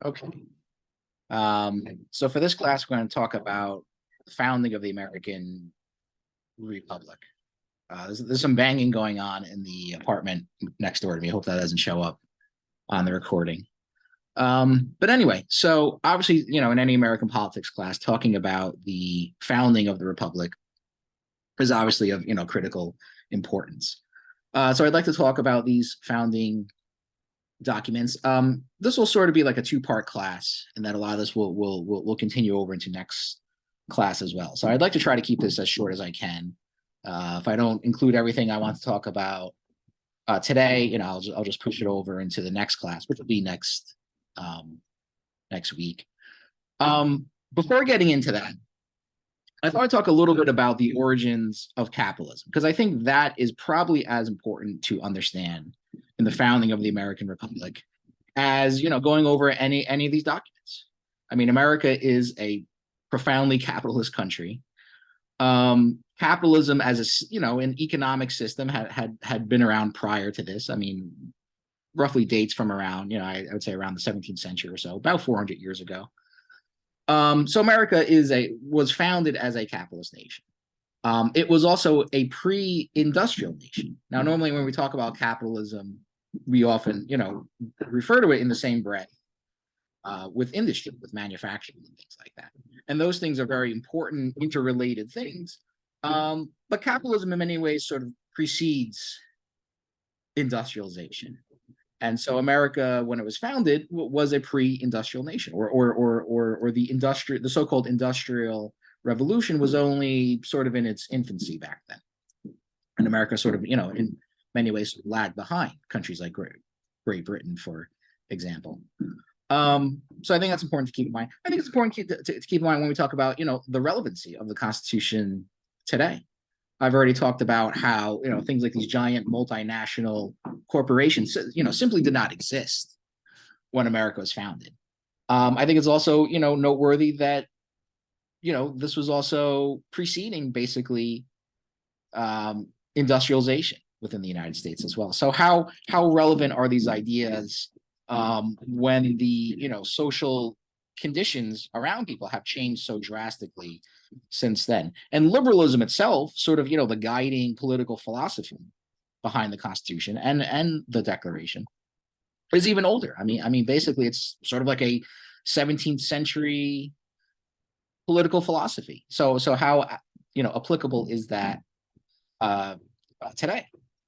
Okay. So for this class, we're going to talk about the founding of the American Republic. There's some banging going on in the apartment next door to me. I hope that doesn't show up on the recording. But anyway, so obviously, in any American politics class, talking about the founding of the Republic is obviously of, critical importance. So I'd like to talk about these founding documents. This will sort of be like a two-part class, and that a lot of this will continue over into next class as well. So I'd like to try to keep this as short as I can. If I don't include everything I want to talk about today, I'll just push it over into the next class, which will be next week. Before getting into that, I thought I'd talk a little bit about the origins of capitalism, because I think that is probably as important to understand in the founding of the American Republic as, going over any of these documents. I mean, America is a profoundly capitalist country. Capitalism as an economic system had been around prior to this. I mean, roughly dates from around, I would say around the 17th century or so, about 400 years ago. So America was founded as a capitalist nation. It was also a pre-industrial nation. Now, normally when we talk about capitalism, we often, refer to it in the same breath with industry, with manufacturing and things like that. And those things are very important, interrelated things. But capitalism in many ways sort of precedes industrialization. And so America, when it was founded, was a pre-industrial nation, or the so-called industrial revolution was only sort of in its infancy back then. And America sort of, in many ways lagged behind countries like Great Britain, for example. So I think that's important to keep in mind. I think it's important to keep in mind when we talk about, the relevancy of the Constitution today. I've already talked about how, things like these giant multinational corporations, simply did not exist when America was founded. I think it's also, noteworthy that, this was also preceding basically industrialization within the United States as well. So how relevant are these ideas when the, social conditions around people have changed so drastically since then? And liberalism itself, sort of, the guiding political philosophy behind the Constitution and the Declaration, is even older. I mean, basically, it's sort of like a 17th century political philosophy. So how applicable is that today?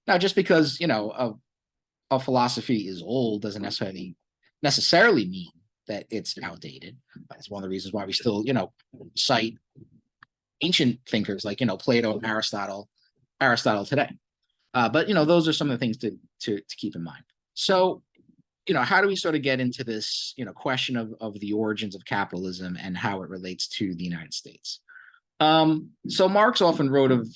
Now, just because a philosophy is old doesn't necessarily mean that it's outdated. That's one of the reasons why we still, cite ancient thinkers like, Plato and Aristotle today. But, those are some of the things to keep in mind. So, how do we sort of get into this, question of the origins of capitalism and how it relates to the United States? So Marx often wrote of,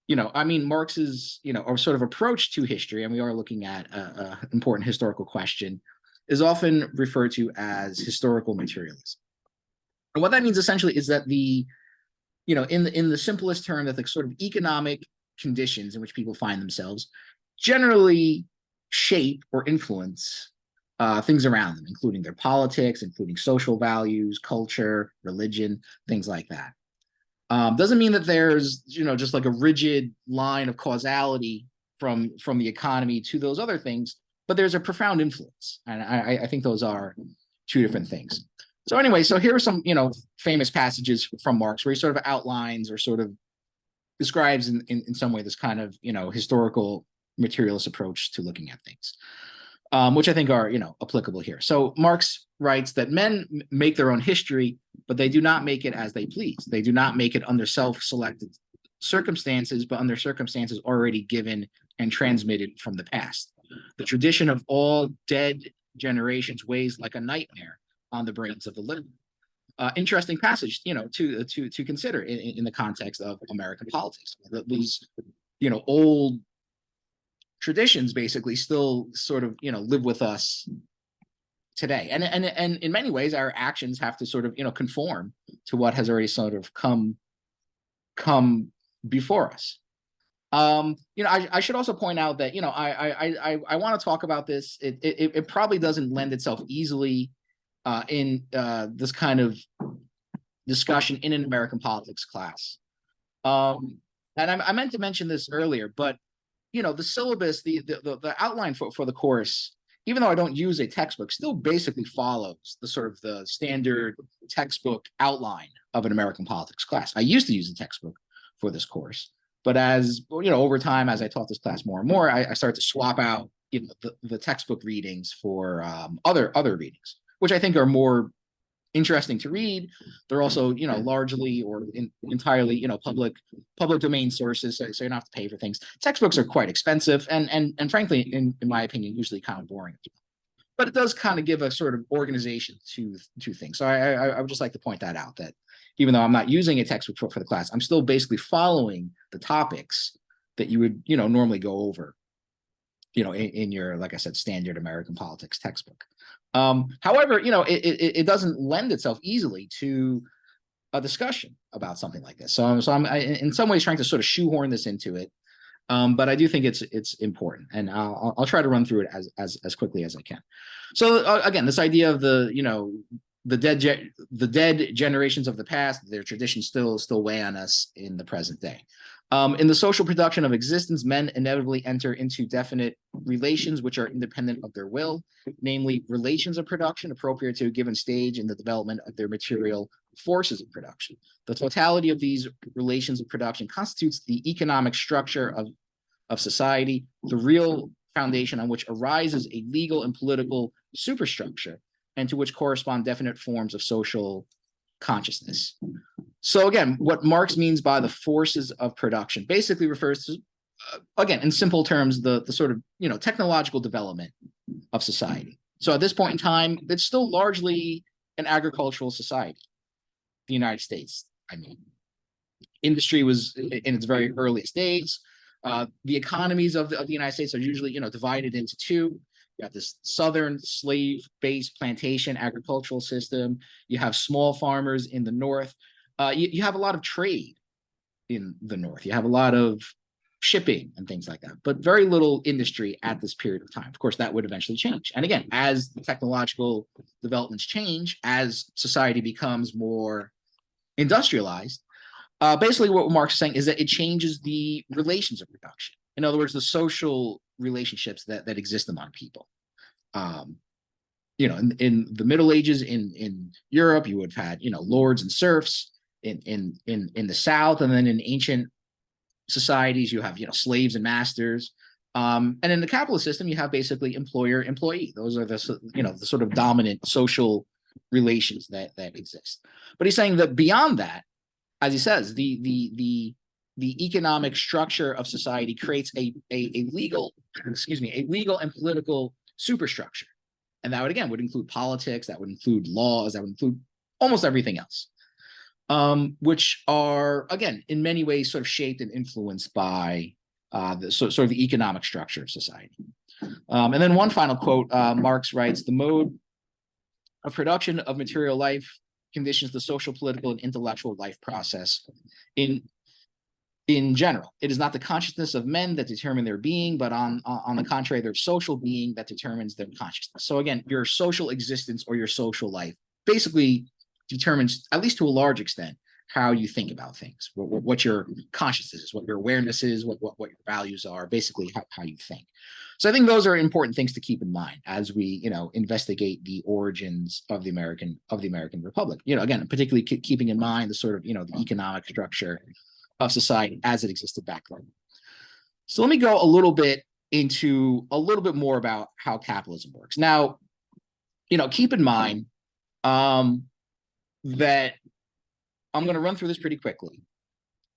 Marx's, or sort of approach to history, and we are looking at an important historical question, is often referred to as historical materialism. And what that means essentially is that in the simplest term, that the sort of economic conditions in which people find themselves generally shape or influence things around them, including their politics, including social values, culture, religion, things like that. Doesn't mean that there's, just like a rigid line of causality from the economy to those other things, but there's a profound influence. And I think those are two different things. So anyway, so here are some, famous passages from Marx where he sort of outlines or sort of describes in some way this kind of, historical materialist approach to looking at things, which I think are, applicable here. So Marx writes that men make their own history, but they do not make it as they please. They do not make it under self-selected circumstances, but under circumstances already given and transmitted from the past. The tradition of all dead generations weighs like a nightmare on the brains of the living. Interesting passage, to consider in the context of American politics. These, old traditions basically still sort of, live with us today. And in many ways, our actions have to sort of, conform to what has already sort of come before us. I should also point out that, I want to talk about this. It probably doesn't lend itself easily in this kind of discussion in an American politics class. And I meant to mention this earlier, but the syllabus, the outline for the course, even though I don't use a textbook, still basically follows the sort of the standard textbook outline of an American politics class. I used to use a textbook for this course, but as over time, as I taught this class more and more, I started to swap out the textbook readings for other readings, which I think are more interesting to read. They're also, largely or entirely, public domain sources, so you don't have to pay for things. Textbooks are quite expensive, and frankly, in my opinion, usually kind of boring. But it does kind of give a sort of organization to things. So I would just like to point that out, that even though I'm not using a textbook for the class, I'm still basically following the topics that you would, normally go over, in your, like I said, standard American politics textbook. However, it doesn't lend itself easily to a discussion about something like this. So I'm in some ways trying to sort of shoehorn this into it, but I do think it's important, and I'll try to run through it as quickly as I can. So again, this idea of the dead generations of the past, their traditions still weigh on us in the present day. In the social production of existence, men inevitably enter into definite relations which are independent of their will, namely relations of production appropriate to a given stage in the development of their material forces of production. The totality of these relations of production constitutes the economic structure of society, the real foundation on which arises a legal and political superstructure, and to which correspond definite forms of social consciousness. So again, what Marx means by the forces of production basically refers to, again, in simple terms, the sort of technological development of society. So at this point in time, it's still largely an agricultural society. The United States, I mean, industry was in its very earliest days. The economies of the United States are usually divided into two. You have this southern slave-based plantation agricultural system. You have small farmers in the north. You have a lot of trade in the north. You have a lot of shipping and things like that, but very little industry at this period of time. Of course, that would eventually change. And again, as the technological developments change, as society becomes more industrialized, basically what Marx is saying is that it changes the relations of production. In other words, the social relationships that exist among people. In the Middle Ages in Europe, you would have had lords and serfs. In the South, and then in ancient societies, you have slaves and masters. And in the capitalist system, you have basically employer-employee. Those are the sort of dominant social relations that exist. But he's saying that beyond that, as he says, the economic structure of society creates a legal and political superstructure, and that would include politics, that would include laws, that would include almost everything else, which are again in many ways sort of shaped and influenced by the sort of the economic structure of society. And then one final quote: Marx writes, "The mode of production of material life conditions the social, political, and intellectual life process in general. It is not the consciousness of men that determine their being, but on the contrary, their social being that determines their consciousness." So again, your social existence or your social life basically determines, at least to a large extent, how you think about things, what your consciousness is, what your awareness is, what your values are, basically how you think. So I think those are important things to keep in mind as we, investigate the origins of the American Republic. Again, particularly keeping in mind the sort of, the economic structure of society as it existed back then. So let me go a little bit more about how capitalism works. Now, keep in mind that I'm going to run through this pretty quickly.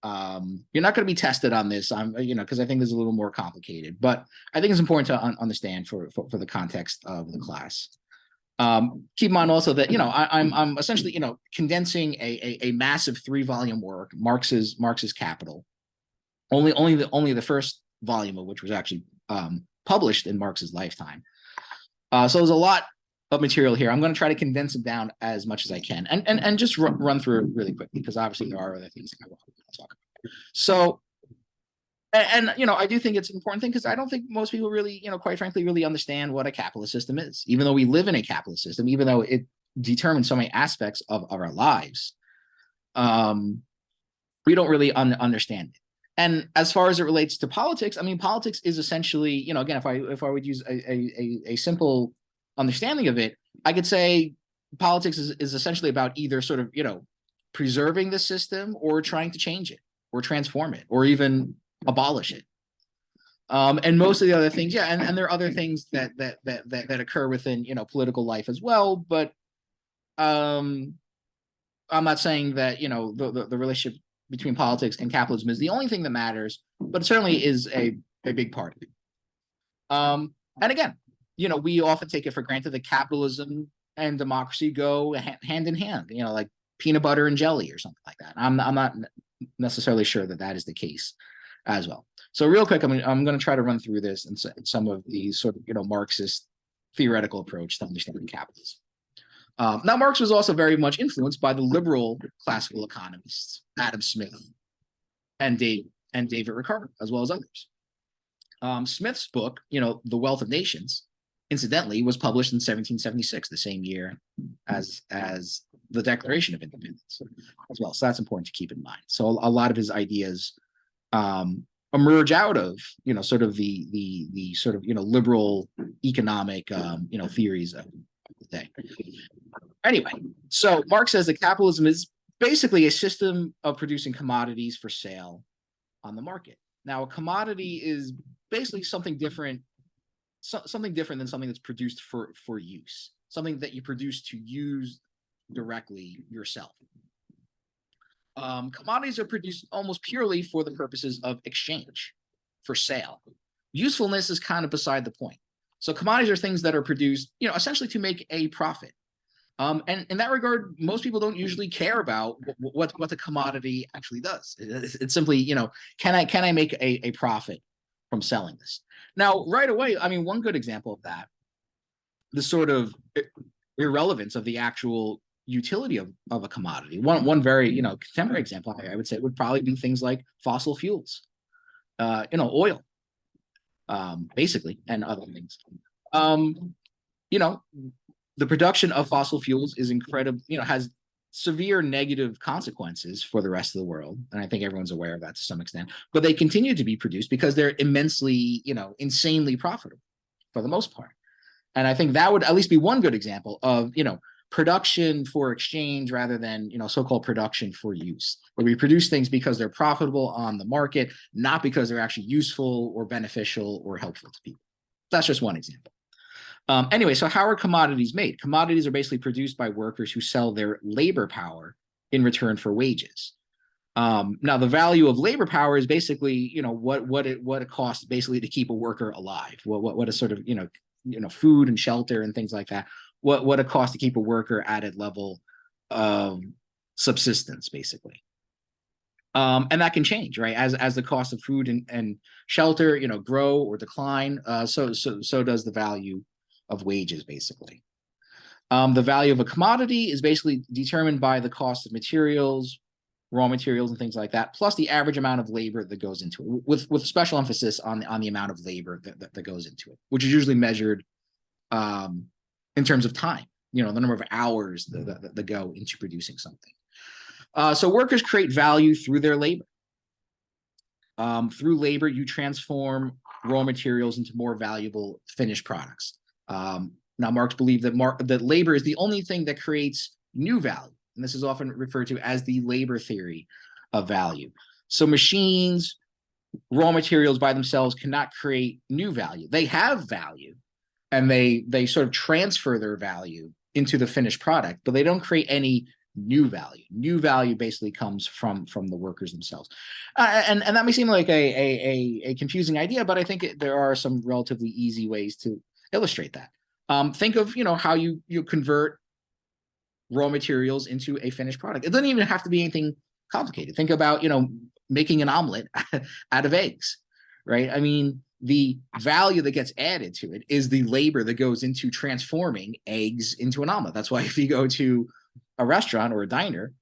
You're not going to be tested on this, because I think this is a little more complicated, but I think it's important to understand for the context of the class. Keep in mind also that I'm essentially condensing a massive 3-volume work, Marx's Capital, only the first volume of which was actually published in Marx's lifetime. So there's a lot of material here. I'm going to try to condense it down as much as I can, and just run through it really quickly, because obviously there are other things I want to talk about. So, and I do think it's an important thing, because I don't think most people really, quite frankly, really understand what a capitalist system is. Even though we live in a capitalist system, even though determine so many aspects of our lives, we don't really understand it. And as far as it relates to politics, I mean, politics is essentially, you know, again, if I would use a simple understanding of it, I could say politics is essentially about either sort of, you know, preserving the system or trying to change it or transform it or even abolish it. And most of the other things, yeah, and there are other things that occur within, you know, political life as well. But I'm not saying that, you know, the relationship between politics and capitalism is the only thing that matters, but it certainly is a big part of it. And again, you know, we often take it for granted that capitalism and democracy go hand in hand, you know, like peanut butter and jelly or something like that. I'm not necessarily sure that that is the case as well. So real quick, I'm going to try to run through this and some of the sort of, you know, Marxist theoretical approach to understanding capitalism. Now, Marx was also very much influenced by the liberal classical economists, Adam Smith and David Ricardo, as well as others. Smith's book, you know, The Wealth of Nations, incidentally, was published in 1776, the same year as the Declaration of Independence as well. So that's important to keep in mind. So a lot of his ideas emerge out of, you know, sort of the sort of, you know, liberal economic, you know, theories of the day. Anyway, so Marx says that capitalism is basically a system of producing commodities for sale on the market. Now, a commodity is basically something different than something that's produced for use, something that you produce to use directly yourself. Commodities are produced almost purely for the purposes of exchange, for sale. Usefulness is kind of beside the point. So commodities are things that are produced, you know, essentially to make a profit. And in that regard, most people don't usually care about what the commodity actually does. It's simply, you know, can I make a profit from selling this? Now, right away, I mean, one good example of that, the sort of irrelevance of the actual utility of a commodity. One very, you know, contemporary example, I would say, would probably be things like fossil fuels, you know, oil, basically, and other things. You know, the production of fossil fuels is incredible, you know, has severe negative consequences for the rest of the world. And I think everyone's aware of that to some extent, but they continue to be produced because they're immensely, you know, insanely profitable for the most part. And I think that would at least be one good example of, you know, production for exchange rather than, you know, so-called production for use, where we produce things because they're profitable on the market, not because they're actually useful or beneficial or helpful to people. That's just one example. Anyway, so how are commodities made? Commodities are basically produced by workers who sell their labor power in return for wages. Now, the value of labor power is basically, you know, what it costs basically to keep a worker alive. What a sort of, you know, food and shelter and things like that. What it costs to keep a worker at a level of subsistence, basically. And that can change, right? As the cost of food and shelter, you know, grow or decline. So does the value of wages, basically. The value of a commodity is basically determined by the cost of materials, raw materials, and things like that, plus the average amount of labor that goes into it, with special emphasis on the amount of labor that goes into it, which is usually measured in terms of time, you know, the number of hours that go into producing something. So workers create value through their labor. Through labor, you transform raw materials into more valuable finished products. Now, Marx believed that labor is the only thing that creates new value, and this is often referred to as the labor theory of value. So machines, raw materials by themselves cannot create new value. They have value, and they sort of transfer their value into the finished product, but they don't create any new value. New value basically comes from the workers themselves, and that may seem like a confusing idea, but I think there are some relatively easy ways to illustrate that. Think of, you know, how you convert raw materials into a finished product. It doesn't even have to be anything complicated. Think about, you know, making an omelet out of eggs, right? I mean, the value that gets added to it is the labor that goes into transforming eggs into an omelet. That's why if you go to a restaurant or a diner,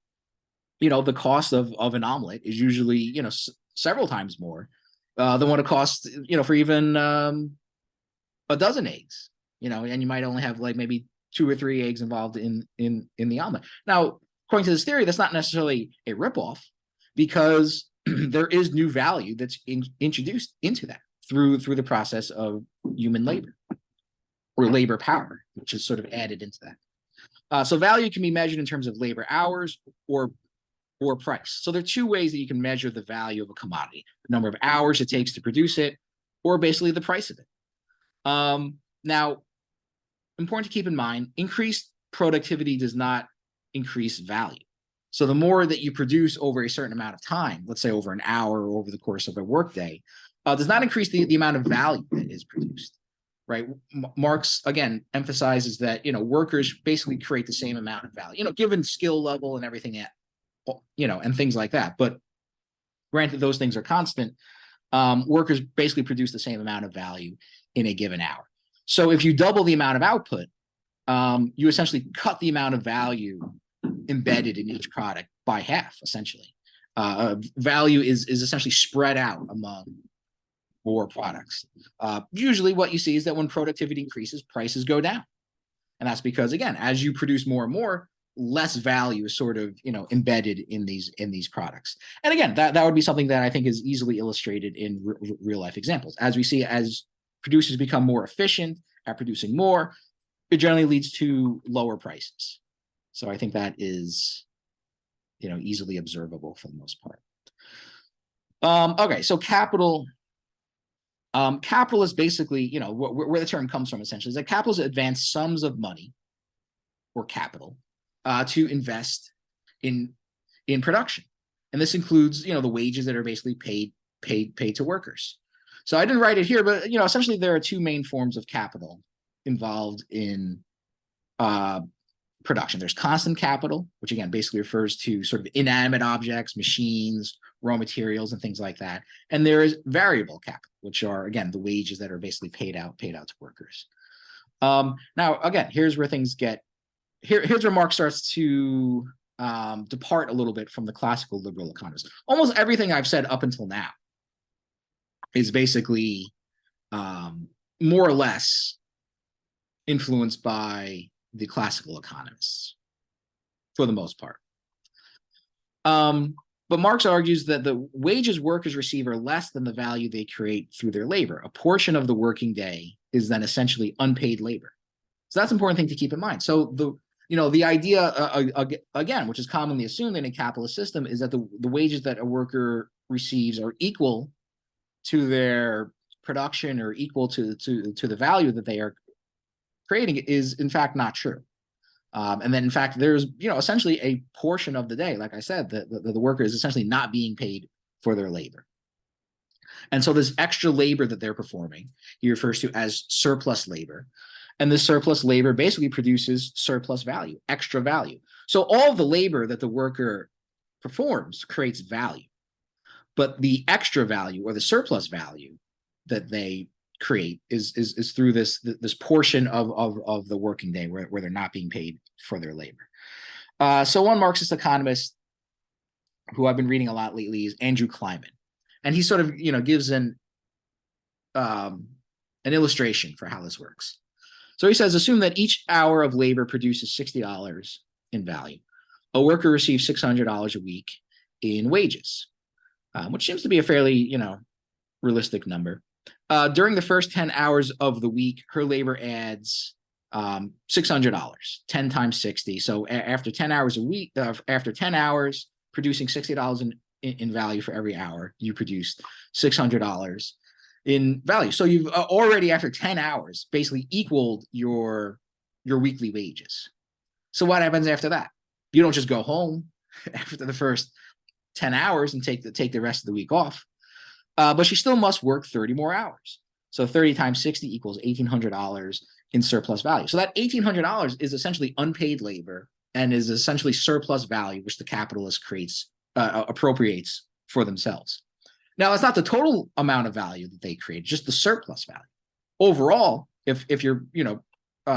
you know, the cost of an omelet is usually, you know, several times more than what it costs, you know, for even a dozen eggs, you know, and you might only have like maybe 2 or 3 eggs involved in the omelet. Now, according to this theory, that's not necessarily a ripoff, because there is new value that's introduced into that through the process of human labor, or labor power, which is sort of added into that. So value can be measured in terms of labor hours or price. So there are 2 ways that you can measure the value of a commodity: the number of hours it takes to produce it, or basically the price of it. Now, important to keep in mind, increased productivity does not increase value. So the more that you produce over a certain amount of time, let's say over an hour or over the course of a workday, does not increase the amount of value that is produced, right? Marx, again, emphasizes that, workers basically create the same amount of value, given skill level and everything, and things like that. But granted, those things are constant. Workers basically produce the same amount of value in a given hour. So if you double the amount of output, you essentially cut the amount of value embedded in each product by half, essentially. Value is essentially spread out among more products. Usually what you see is that when productivity increases, prices go down. And that's because, again, as you produce more and more, less value is sort of, embedded in these products. And again, that would be something that I think is easily illustrated in real life examples. As we see, as producers become more efficient at producing more, it generally leads to lower prices. So I think that is, easily observable for the most part. Okay, so capital is basically, where the term comes from essentially is that capital is advanced sums of money or capital to invest in production. And this includes, the wages that are basically paid to workers. So I didn't write it here, but, essentially there are 2 main forms of capital involved in production. There's constant capital, which again basically refers to sort of inanimate objects, machines, raw materials, and things like that. And there is variable capital, which are, again, the wages that are basically paid out to workers. Now, again, here's where things get, here's where Marx starts to depart a little bit from the classical liberal economists. Almost everything I've said up until now is basically more or less influenced by the classical economists, for the most part. But Marx argues that the wages workers receive are less than the value they create through their labor. A portion of the working day is then essentially unpaid labor. So that's an important thing to keep in mind. So the idea, again, which is commonly assumed in a capitalist system, is that the wages that a worker receives are equal to their production or equal to the value that they are creating, is in fact not true. And then in fact, there's, essentially a portion of the day, like I said, the worker is essentially not being paid for their labor. And so this extra labor that they're performing, he refers to as surplus labor. And this surplus labor basically produces surplus value, extra value. So all of the labor that the worker performs creates value. But the extra value or the surplus value that they create is through this portion of the working day where they're not being paid for their labor. So one Marxist economist who I've been reading a lot lately is Andrew Kliman, and he sort of gives an illustration for how this works. So he says, assume that each hour of labor produces $60 in value. A worker receives $600 a week in wages, which seems to be a fairly realistic number. During the first 10 hours of the week, her labor adds $600, 10 times 60. So after 10 hours a week, after 10 hours producing $60 in value for every hour, you produced $600 in value. So you've already, after 10 hours, basically equaled your weekly wages. So what happens after that? You don't just go home after the first 10 hours and take the rest of the week off. But she still must work 30 more hours. So 30 times 60 equals $1,800 in surplus value. So that $1,800 is essentially unpaid labor and is essentially surplus value, which the capitalist appropriates for themselves. Now, it's not the total amount of value that they create, just the surplus value. Overall, if you're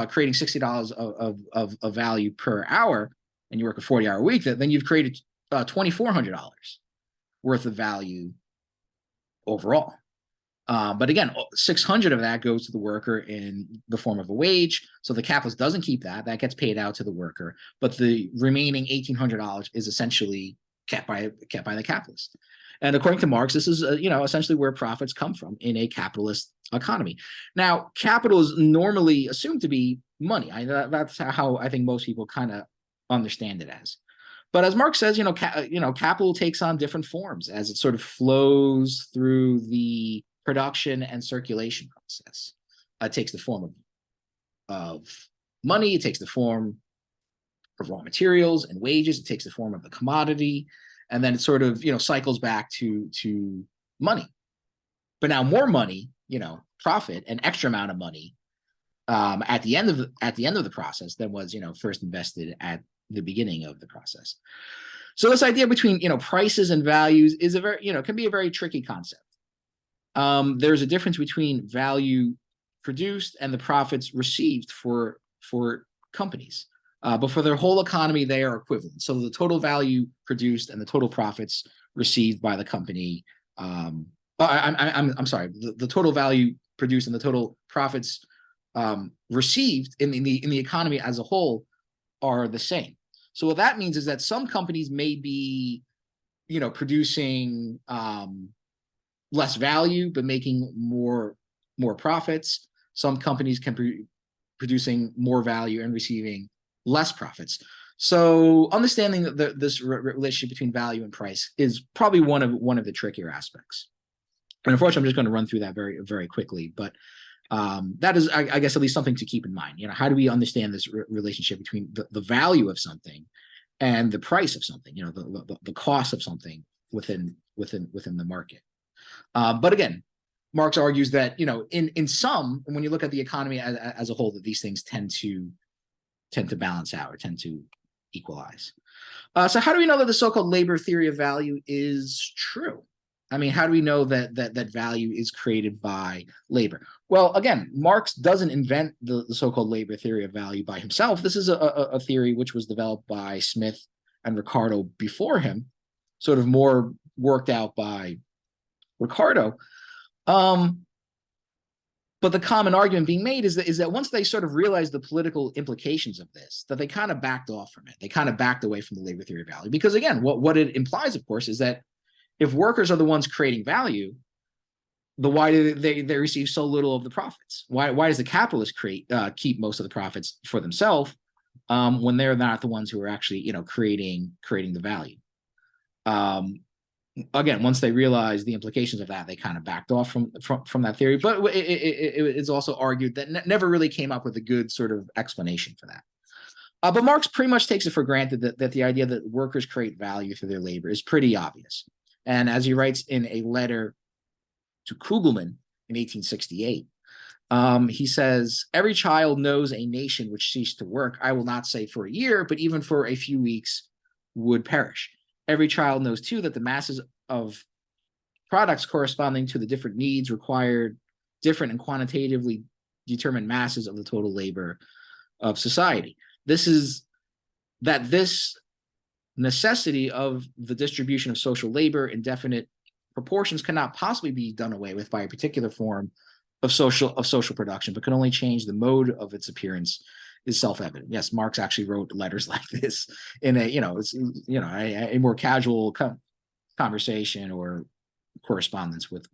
creating $60 of value per hour and you work a 40-hour week, then you've created $2,400 worth of value overall. But again, 600 of that goes to the worker in the form of a wage. So the capitalist doesn't keep that. That gets paid out to the worker. But the remaining $1,800 is essentially kept by the capitalist. And according to Marx, this is essentially where profits come from in a capitalist economy. Now, capital is normally assumed to be money. That's how I think most people kind of understand it as. But as Marx says, capital takes on different forms as it sort of flows through the production and circulation process. It takes the form of money. It takes the form of raw materials and wages. It takes the form of the commodity, and then it sort of cycles back to money. But now more money, profit, an extra amount of money at the end of the process than was first invested at the beginning of the process. So this idea between prices and values is a very can be a very tricky concept. There's a difference between value produced and the profits received for companies. But for their whole economy, they are equivalent. So the total value produced and the total profits received by the company. I'm sorry. The total value produced and the total profits received in the economy as a whole are the same. So what that means is that some companies may be, producing less value but making more profits. Some companies can be producing more value and receiving less profits. So understanding this relationship between value and price is probably one of the trickier aspects. And unfortunately, I'm just going to run through that very, very quickly. But that is, I guess, at least something to keep in mind. How do we understand this relationship between the value of something and the price of something? The cost of something within the market. But again, Marx argues that in some, when you look at the economy as a whole, that these things tend to balance out or tend to equalize. So how do we know that the so-called labor theory of value is true? I mean, how do we know that value is created by labor? Well, again, Marx doesn't invent the so-called labor theory of value by himself. This is a theory which was developed by Smith and Ricardo before him, sort of more worked out by Ricardo. But the common argument being made is that once they sort of realized the political implications of this, that they kind of backed off from it. They kind of backed away from the labor theory of value. Because again, what it implies, of course, is that if workers are the ones creating value, why do they receive so little of the profits? Why does the capitalist keep most of the profits for themselves when they're not the ones who are actually creating the value? Again, once they realized the implications of that, they kind of backed off from that theory. But it's also argued that never really came up with a good sort of explanation for that. But Marx pretty much takes it for granted that the idea that workers create value through their labor is pretty obvious. And as he writes in a letter to Kugelman in 1868, he says, "Every child knows a nation which ceased to work, I will not say for a year, but even for a few weeks, would perish. Every child knows, too, that the masses of products corresponding to the different needs required different and quantitatively determined masses of the total labor of society." This necessity of the distribution of social labor in definite proportions cannot possibly be done away with by a particular form of social production, but can only change the mode of its appearance is self-evident. Yes, Marx actually wrote letters like this in a more casual conversation or correspondence with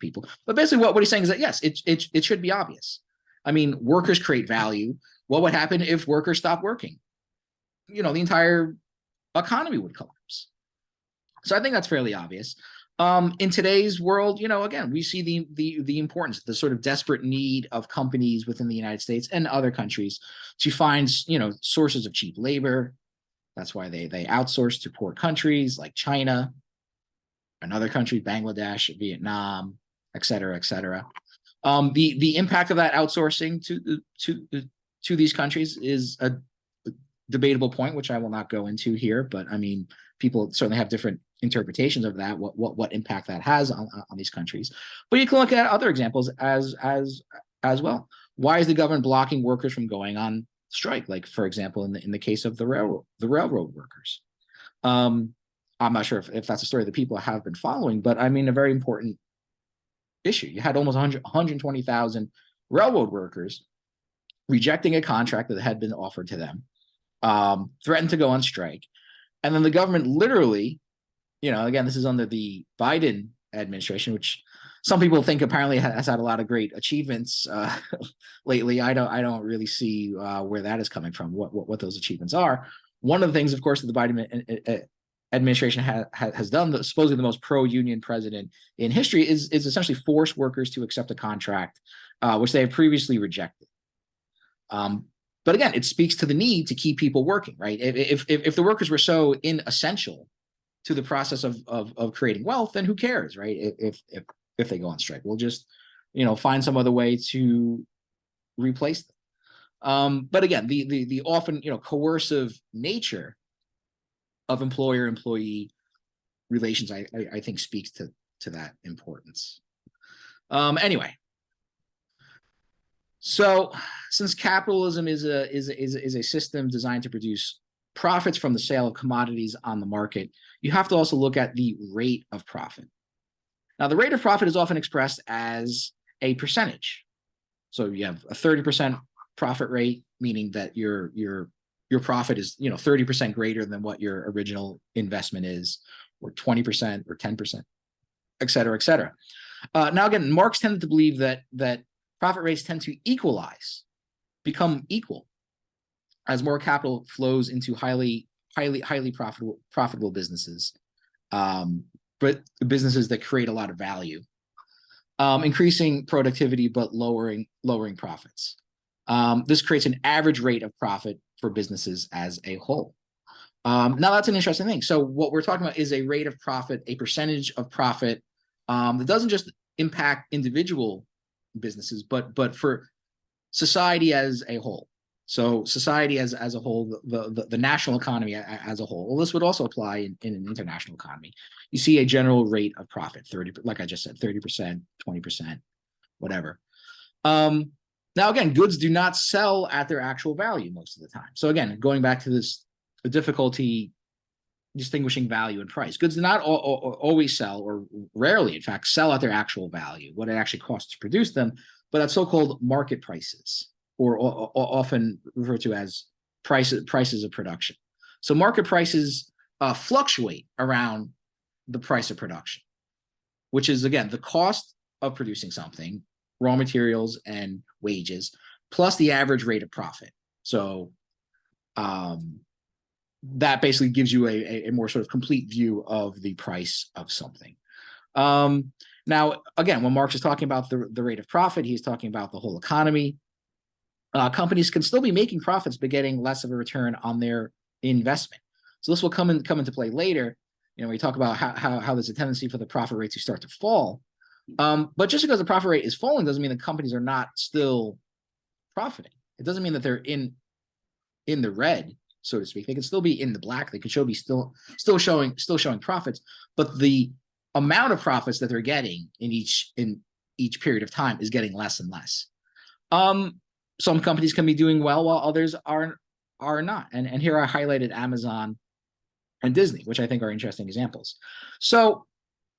people. But basically, what he's saying is that yes, it should be obvious. I mean, workers create value. What would happen if workers stopped working? The entire economy would collapse. So I think that's fairly obvious. In today's world, again, we see the importance, the sort of desperate need of companies within the United States and other countries to find, sources of cheap labor. That's why they outsource to poor countries like China, another country, Bangladesh, Vietnam, et cetera, et cetera. The impact of that outsourcing to these countries is a debatable point, which I will not go into here, but I mean, people certainly have different interpretations of that, what impact that has on these countries. But you can look at other examples as well. Why is the government blocking workers from going on strike? Like, for example, in the case of the railroad workers. I'm not sure if that's a story that people have been following, but I mean, a very important issue. You had almost 120,000 railroad workers rejecting a contract that had been offered to them, threatened to go on strike. And then the government literally, again, this is under the Biden administration, which some people think apparently has had a lot of great achievements lately. I don't really see where that is coming from, what those achievements are. One of the things, of course, that the Biden administration has done, supposedly the most pro-union president in history, is essentially force workers to accept a contract which they have previously rejected. But again, it speaks to the need to keep people working, right? If the workers were so inessential to the process of creating wealth, then who cares, right? If they go on strike, we'll just, find some other way to replace them. But again, the often, coercive nature of employer-employee relations, I think speaks to that importance. Anyway, so since capitalism is a system designed to produce profits from the sale of commodities on the market, you have to also look at the rate of profit. Now, the rate of profit is often expressed as a percentage. So you have a 30% profit rate, meaning that your profit is 30% greater than what your original investment is, or 20% or 10%, et cetera, et cetera. Now, again, Marx tended to believe that profit rates tend to become equal as more capital flows into highly profitable businesses, but businesses that create a lot of value, increasing productivity but lowering profits. This creates an average rate of profit for businesses as a whole. Now, that's an interesting thing. So what we're talking about is a rate of profit, a percentage of profit that doesn't just impact individual businesses, but for society as a whole. So society as a whole, the national economy as a whole. Well, this would also apply in an international economy. You see a general rate of profit, 30, like I just said, 30%, 20%, whatever. Now, again, goods do not sell at their actual value most of the time. So again, going back to the difficulty distinguishing value and price. Goods do not always sell, or rarely, in fact, sell at their actual value, what it actually costs to produce them, but at so-called market prices, or often referred to as prices of production. So market prices fluctuate around the price of production, which is, again, the cost of producing something, raw materials and wages, plus the average rate of profit. So that basically gives you a more sort of complete view of the price of something. Now, again, when Marx is talking about the rate of profit, he's talking about the whole economy. Companies can still be making profits, but getting less of a return on their investment. So this will come into play later. We talk about how there's a tendency for the profit rate to start to fall. But just because the profit rate is falling doesn't mean that companies are not still profiting. It doesn't mean that they're in the red, so to speak. They can still be in the black. They can be still showing profits, but the amount of profits that they're getting in each period of time is getting less and less. Some companies can be doing well while others are not. And here I highlighted Amazon and Disney, which I think are interesting examples. So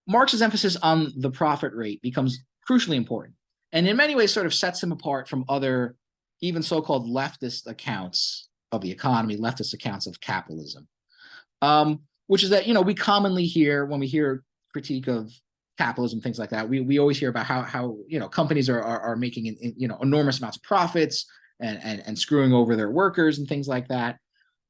Marx's emphasis on the profit rate becomes crucially important, and in many ways sort of sets him apart from other, even so-called leftist accounts of the economy, leftist accounts of capitalism, which is that, we commonly hear, when we hear critique of capitalism, things like that, we always hear about how companies are making enormous amounts of profits and screwing over their workers and things like that.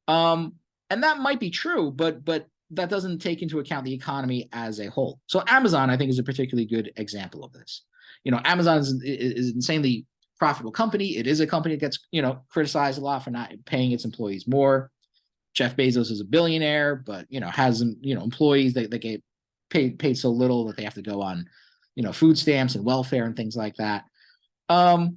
And that might be true, but that doesn't take into account the economy as a whole. So Amazon, I think, is a particularly good example of this. Amazon is an insanely profitable company. It is a company that gets, criticized a lot for not paying its employees more. Jeff Bezos is a billionaire, but, has, employees that get paid so little that they have to go on, food stamps and welfare and things like that. But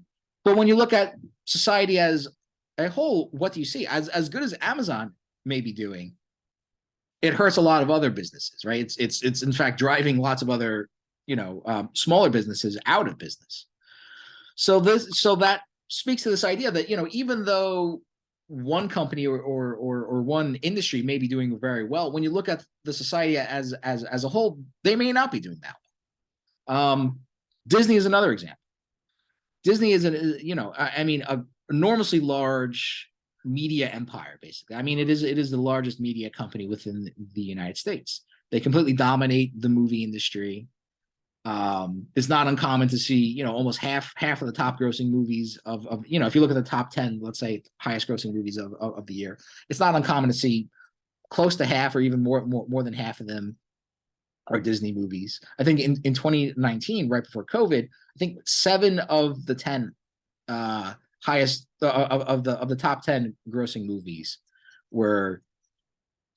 when you look at society as a whole, what do you see? As good as Amazon may be doing, it hurts a lot of other businesses, right? It's in fact driving lots of other, smaller businesses out of business. So that speaks to this idea that, even though one company or one industry may be doing very well, when you look at the society as a whole, they may not be doing that well. Disney is another example. Disney is a enormously large media empire, basically. I mean, it is the largest media company within the United States. They completely dominate the movie industry. It's not uncommon to see, almost half of the top grossing movies of if you look at the top 10, let's say highest grossing movies of the year, it's not uncommon to see close to half or even more than half of them are Disney movies. I think in 2019, right before COVID, I think 7 of the 10 highest of the top 10 grossing movies were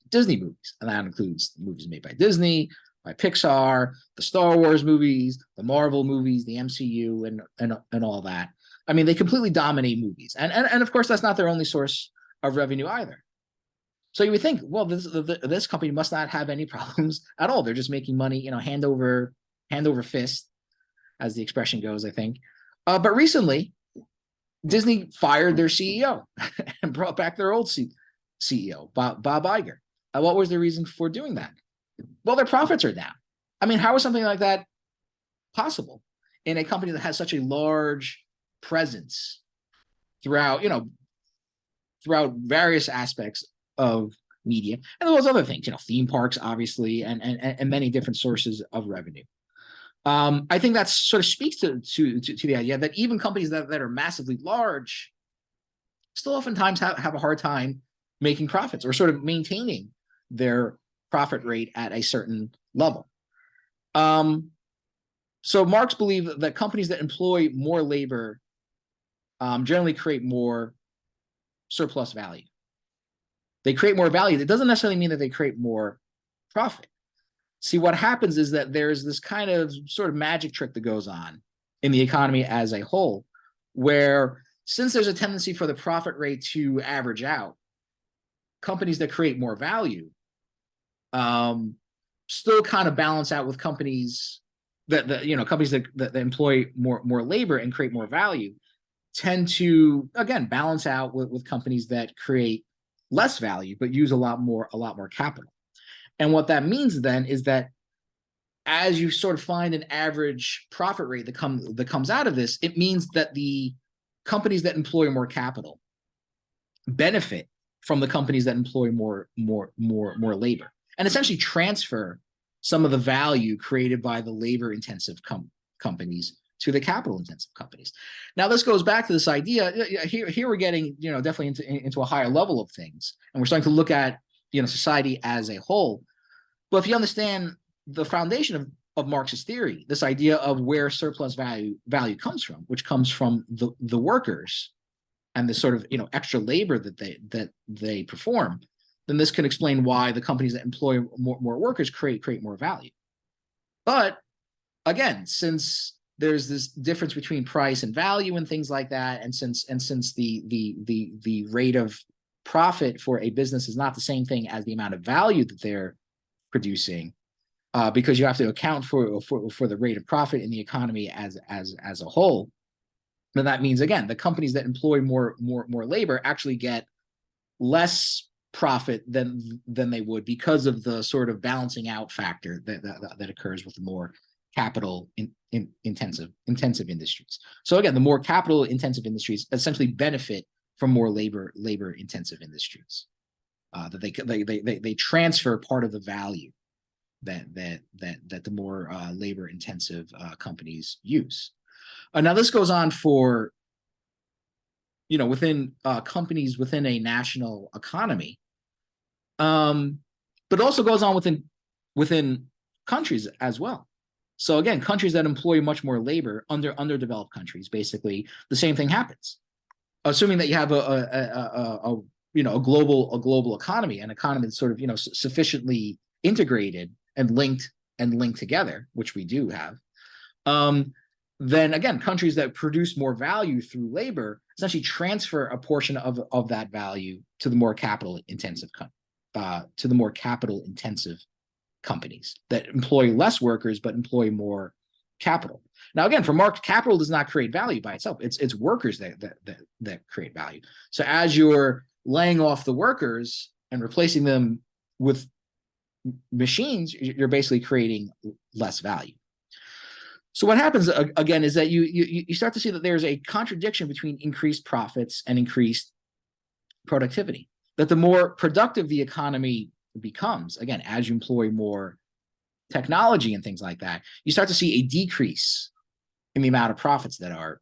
Disney movies, and that includes movies made by Disney, by Pixar, the Star Wars movies, the Marvel movies, the MCU, and all that. I mean, they completely dominate movies, and of course, that's not their only source of revenue either. So you would think, well, this company must not have any problems at all. They're just making money, hand over fist, as the expression goes, I think. But recently, Disney fired their CEO and brought back their old CEO, Bob Iger. What was the reason for doing that? Well, their profits are down. I mean, how is something like that possible in a company that has such a large presence throughout various aspects of media, and those other things, theme parks, obviously, and many different sources of revenue. I think that sort of speaks to the idea that even companies that are massively large still oftentimes have a hard time making profits or sort of maintaining their profit rate at a certain level. So Marx believed that companies that employ more labor generally create more surplus value. They create more value. That doesn't necessarily mean that they create more profit. See, what happens is that there's this kind of sort of magic trick that goes on in the economy as a whole, where since there's a tendency for the profit rate to average out, companies that create more value still kind of balance out with companies that employ more labor and create more value tend to, again, balance out with companies that create less value but use a lot more capital. And what that means then is that as you sort of find an average profit rate that comes out of this, it means that the companies that employ more capital benefit from the companies that employ more labor, and essentially transfer some of the value created by the labor-intensive companies to the capital-intensive companies. Now, this goes back to this idea. Here we're getting, definitely into a higher level of things, and we're starting to look at, society as a whole. But if you understand the foundation of Marx's theory, this idea of where surplus value comes from, which comes from the workers and the sort of extra labor that they perform, then this can explain why the companies that employ more workers create more value. But again, since there's this difference between price and value and things like that, and since the rate of profit for a business is not the same thing as the amount of value that they're producing, because you have to account for the rate of profit in the economy as a whole, then that means, again, the companies that employ more labor actually get less profit than they would because of the sort of balancing out factor that occurs with the more capital intensive industries. So again, the more capital intensive industries essentially benefit from more labor intensive industries, that they transfer part of the value that the more labor intensive companies use. Now this goes on for within companies within a national economy, but also goes on within countries as well. So again, countries that employ much more labor, underdeveloped countries, basically the same thing happens. Assuming that you have a global economy, an economy that's sort of sufficiently integrated and linked together, which we do have, then again, countries that produce more value through labor essentially transfer a portion of that value to the more capital intensive companies that employ less workers but employ more capital. Now, again, for Marx, capital does not create value by itself. It's workers that create value. So as you're laying off the workers and replacing them with machines, you're basically creating less value. So what happens again is that you start to see that there's a contradiction between increased profits and increased productivity. That the more productive the economy becomes, again, as you employ more technology and things like that, you start to see a decrease in the amount of profits that are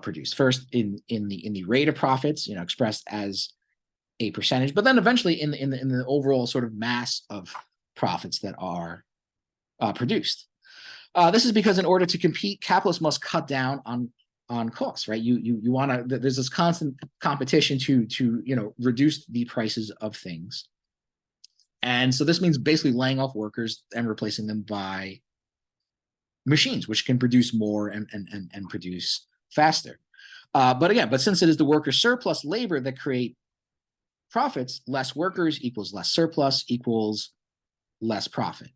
produced. First, in the rate of profits, expressed as a percentage, but then eventually in the overall sort of mass of profits that are produced. This is because in order to compete, capitalists must cut down on costs, right? You want to. There's this constant competition to reduce the prices of things, and so this means basically laying off workers and replacing them by machines, which can produce more and produce faster. But since it is the worker surplus labor that create profits, less workers equals less surplus equals less profit.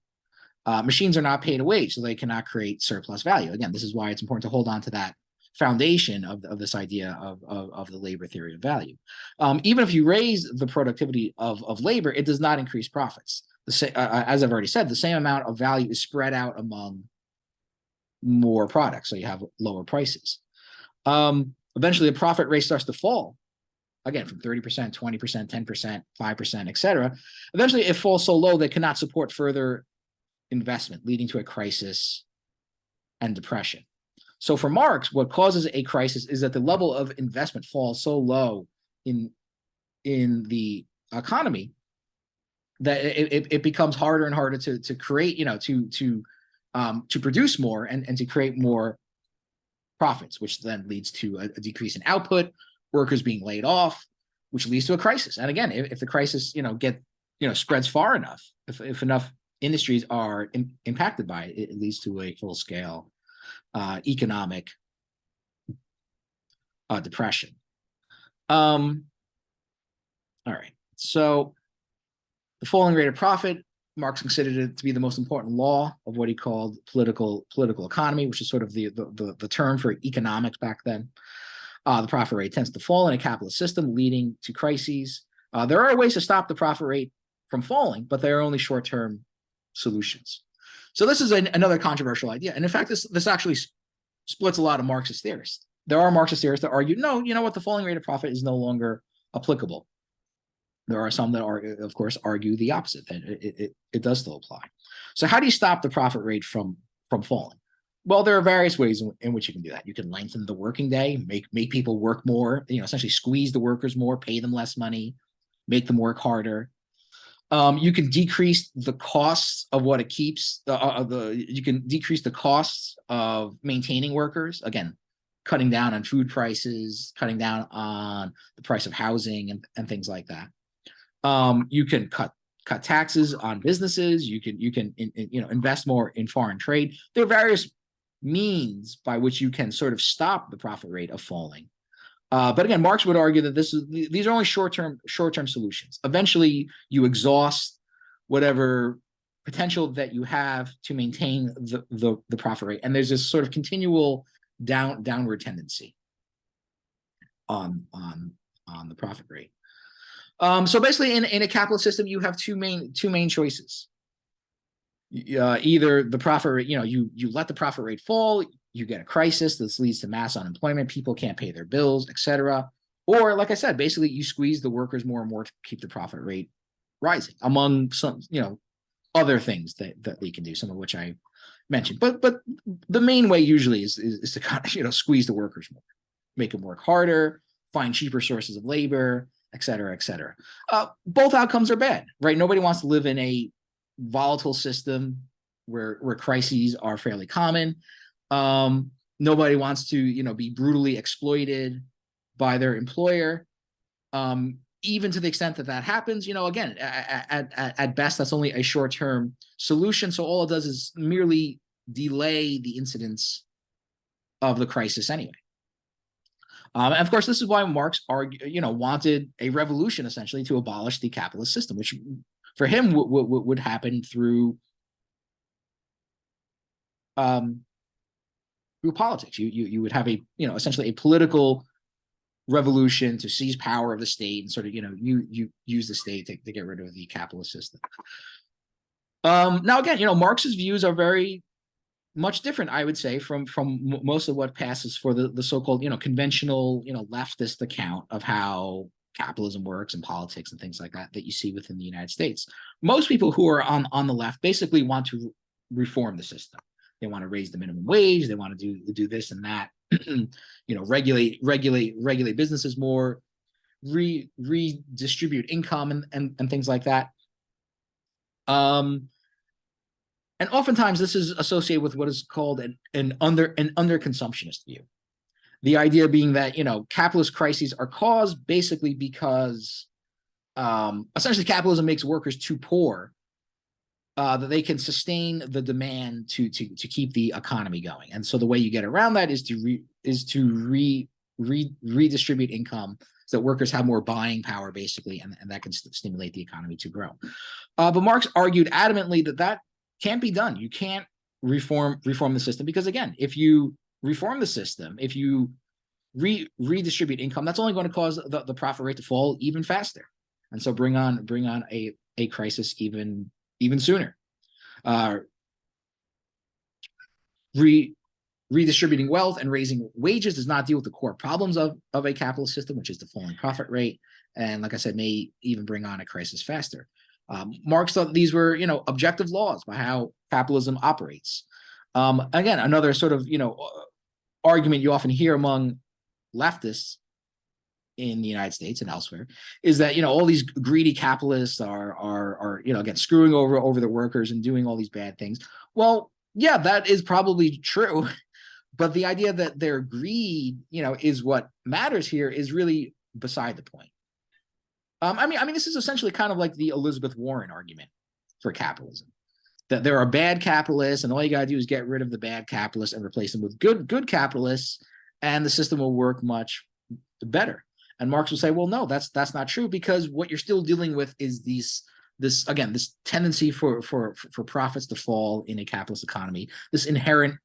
Machines are not paid a wage, so they cannot create surplus value. Again, this is why it's important to hold on to that foundation of this idea of the labor theory of value. Even if you raise the productivity of labor, it does not increase profits. As I've already said, the same amount of value is spread out among more products, so you have lower prices. Eventually, the profit rate starts to fall, again, from 30%, 20%, 10%, 5%, etc. Eventually, it falls so low that it cannot support further investment, leading to a crisis and depression. So for Marx, what causes a crisis is that the level of investment falls so low in the economy that it becomes harder and harder to create, to produce more and to create more profits, which then leads to a decrease in output, workers being laid off, which leads to a crisis. And again, if the crisis, spreads far enough, if enough industries are impacted by it, it leads to a full-scale economic depression. All right. So the falling rate of profit, Marx considered it to be the most important law of what he called political economy, which is sort of the term for economics back then. The profit rate tends to fall in a capitalist system, leading to crises. There are ways to stop the profit rate from falling, but they are only short-term solutions. So this is another controversial idea. And in fact, this actually splits a lot of Marxist theorists. There are Marxist theorists that argue, no, the falling rate of profit is no longer applicable. There are some that are, of course, argue the opposite, that it does still apply. So how do you stop the profit rate from falling? Well, there are various ways in which you can do that. You can lengthen the working day, make people work more, essentially squeeze the workers more, pay them less money, make them work harder. You can decrease the costs of what it keeps. You can decrease the costs of maintaining workers. Again, cutting down on food prices, cutting down on the price of housing and things like that. You can cut taxes on businesses. You can invest more in foreign trade. There are various means by which you can sort of stop the profit rate of falling. But again, Marx would argue that these are only short-term solutions. Eventually, you exhaust whatever potential that you have to maintain the profit rate, and there's this sort of continual downward tendency on the profit rate. So basically, in a capitalist system, you have two main choices. Either the profit rate, you let the profit rate fall, you get a crisis. This leads to mass unemployment. People can't pay their bills, etc. Or, like I said, basically you squeeze the workers more and more to keep the profit rate rising, among some, other things that they can do, some of which I mentioned. But the main way usually is to kind of, squeeze the workers more, make them work harder, find cheaper sources of labor, etc., etc. Both outcomes are bad, right? Nobody wants to live in a volatile system where crises are fairly common. Nobody wants to, be brutally exploited by their employer. Even to the extent that happens, again, at best, that's only a short-term solution. So all it does is merely delay the incidence of the crisis anyway. And of course, this is why Marx wanted a revolution, essentially, to abolish the capitalist system, which for him would happen through politics. You would have essentially a political revolution to seize power of the state and sort of you use the state to get rid of the capitalist system. Now again, Marx's views are very much different, I would say, from most of what passes for the so-called, conventional, leftist account of how capitalism works and politics and things like that you see within the United States. Most people who are on the left basically want to reform the system. They want to raise the minimum wage. They want to do this and that. Regulate businesses more, redistribute income and things like that. And oftentimes this is associated with what is called an underconsumptionist view. The idea being that, capitalist crises are caused basically because essentially capitalism makes workers too poor that they can sustain the demand to keep the economy going. And so the way you get around that is to redistribute income so that workers have more buying power, basically, and that can stimulate the economy to grow. But Marx argued adamantly that can't be done. You can't reform the system because, again, if you reform the system, if you redistribute income, that's only going to cause the profit rate to fall even faster, and so bring on a crisis even sooner. Redistributing wealth and raising wages does not deal with the core problems of a capitalist system, which is the falling profit rate, and like I said, may even bring on a crisis faster. Marx thought these were, objective laws by how capitalism operates. Again, another sort of, argument you often hear among leftists in the United States and elsewhere is that, all these greedy capitalists are again, screwing over the workers and doing all these bad things. Well, yeah, that is probably true. But the idea that their greed, is what matters here is really beside the point. I mean, this is essentially kind of like the Elizabeth Warren argument for capitalism, that there are bad capitalists, and all you got to do is get rid of the bad capitalists and replace them with good capitalists, and the system will work much better. And Marx will say, well, no, that's not true, because what you're still dealing with is this tendency for profits to fall in a capitalist economy, this inherent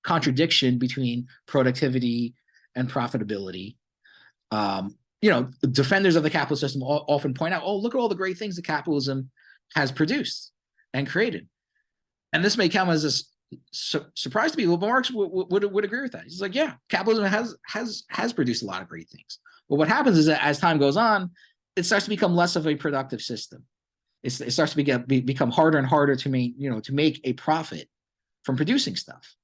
contradiction between productivity and profitability. Defenders of the capitalist system often point out, oh, look at all the great things that capitalism has produced and created. And this may come as a surprise to people, but Marx would agree with that. He's like, yeah, capitalism has produced a lot of great things. But what happens is that as time goes on, it starts to become less of a productive system. It starts to become harder and harder to make a profit from producing stuff.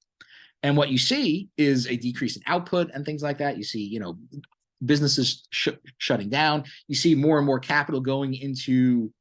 And what you see is a decrease in output and things like that. You see, businesses shutting down. You see more and more capital going into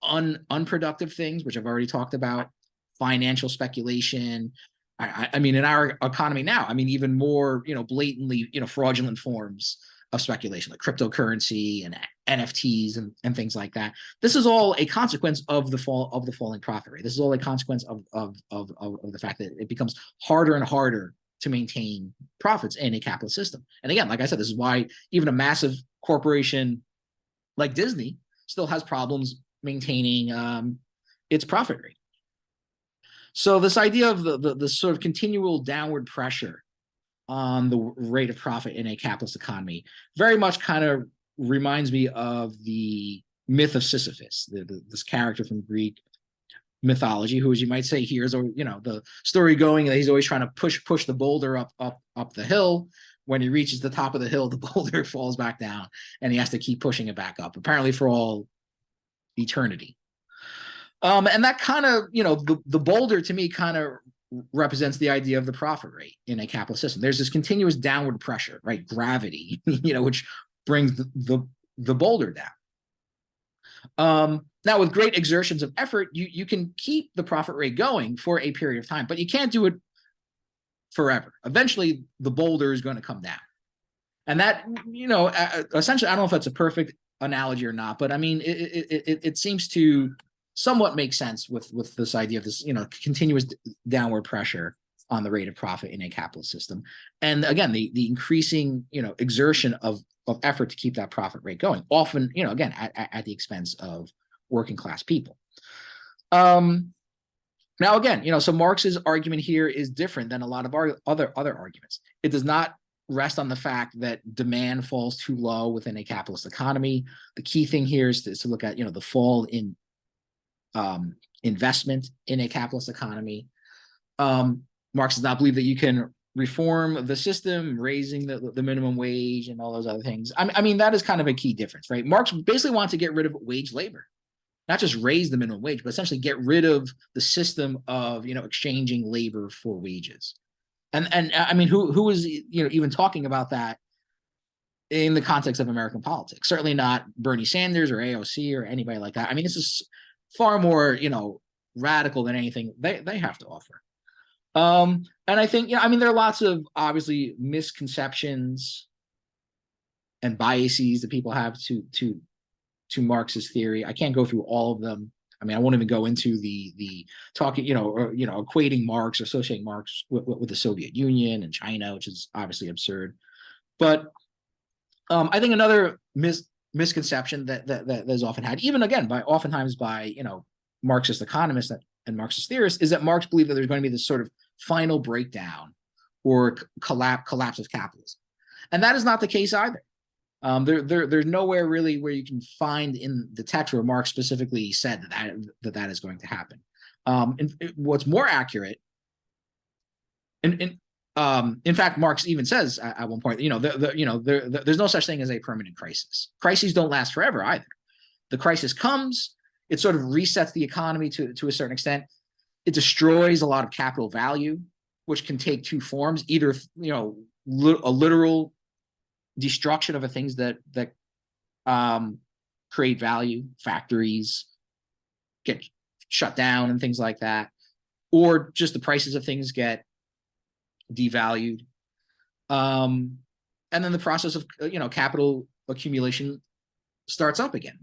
unproductive things, which I've already talked about, financial speculation. I mean, in our economy now, even more, blatantly, fraudulent forms of speculation, like cryptocurrency and NFTs and things like that. This is all a consequence of the falling profit rate. This is all a consequence of the fact that it becomes harder and harder to maintain profits in a capitalist system. And again, like I said, this is why even a massive corporation like Disney still has problems maintaining its profit rate. So this idea of the sort of continual downward pressure on the rate of profit in a capitalist economy very much kind of reminds me of the myth of Sisyphus, this character from Greek mythology, who, as you might say, here is, the story going that he's always trying to push the boulder up the hill. When he reaches the top of the hill, the boulder falls back down, and he has to keep pushing it back up, apparently for all eternity. And that kind of, the boulder to me kind of represents the idea of the profit rate in a capitalist system. There's this continuous downward pressure, right? Gravity, which brings the boulder down. Now, with great exertions of effort, you can keep the profit rate going for a period of time, but you can't do it forever. Eventually, the boulder is going to come down. And that, essentially, I don't know if that's a perfect analogy or not, but I mean, it seems to somewhat make sense with this idea of this, continuous downward pressure on the rate of profit in a capitalist system. And again, the increasing, exertion of effort to keep that profit rate going, often, again, at the expense of working class people. Now, again, so Marx's argument here is different than a lot of our other arguments. It does not rest on the fact that demand falls too low within a capitalist economy. The key thing here is to look at, the fall in investment in a capitalist economy. Marx does not believe that you can reform the system, raising the minimum wage and all those other things. I mean, that is kind of a key difference, right? Marx basically wants to get rid of wage labor, not just raise the minimum wage, but essentially get rid of the system of, exchanging labor for wages. And I mean, who is, even talking about that in the context of American politics? Certainly not Bernie Sanders or AOC or anybody like that. I mean, this is far more, radical than anything they have to offer. And I think, I mean, there are lots of obviously misconceptions and biases that people have to Marx's theory. I can't go through all of them. I mean, I won't even go into the talking, equating Marx or associating Marx with the Soviet Union and China, which is obviously absurd. But I think another misconception that is often had, even again oftentimes by Marxist economists and Marxist theorists, is that Marx believed that there's going to be this sort of final breakdown or collapse of capitalism, and that is not the case either. There's nowhere really where you can find in the text where Marx specifically said that is going to happen. And what's more accurate, in fact, Marx even says at one point, there's no such thing as a permanent crisis. Crises don't last forever either. The crisis comes, it sort of resets the economy to a certain extent. It destroys a lot of capital value, which can take two forms: either a literal destruction of the things that create value, factories get shut down and things like that, or just the prices of things get devalued, and then the process of capital accumulation starts up again,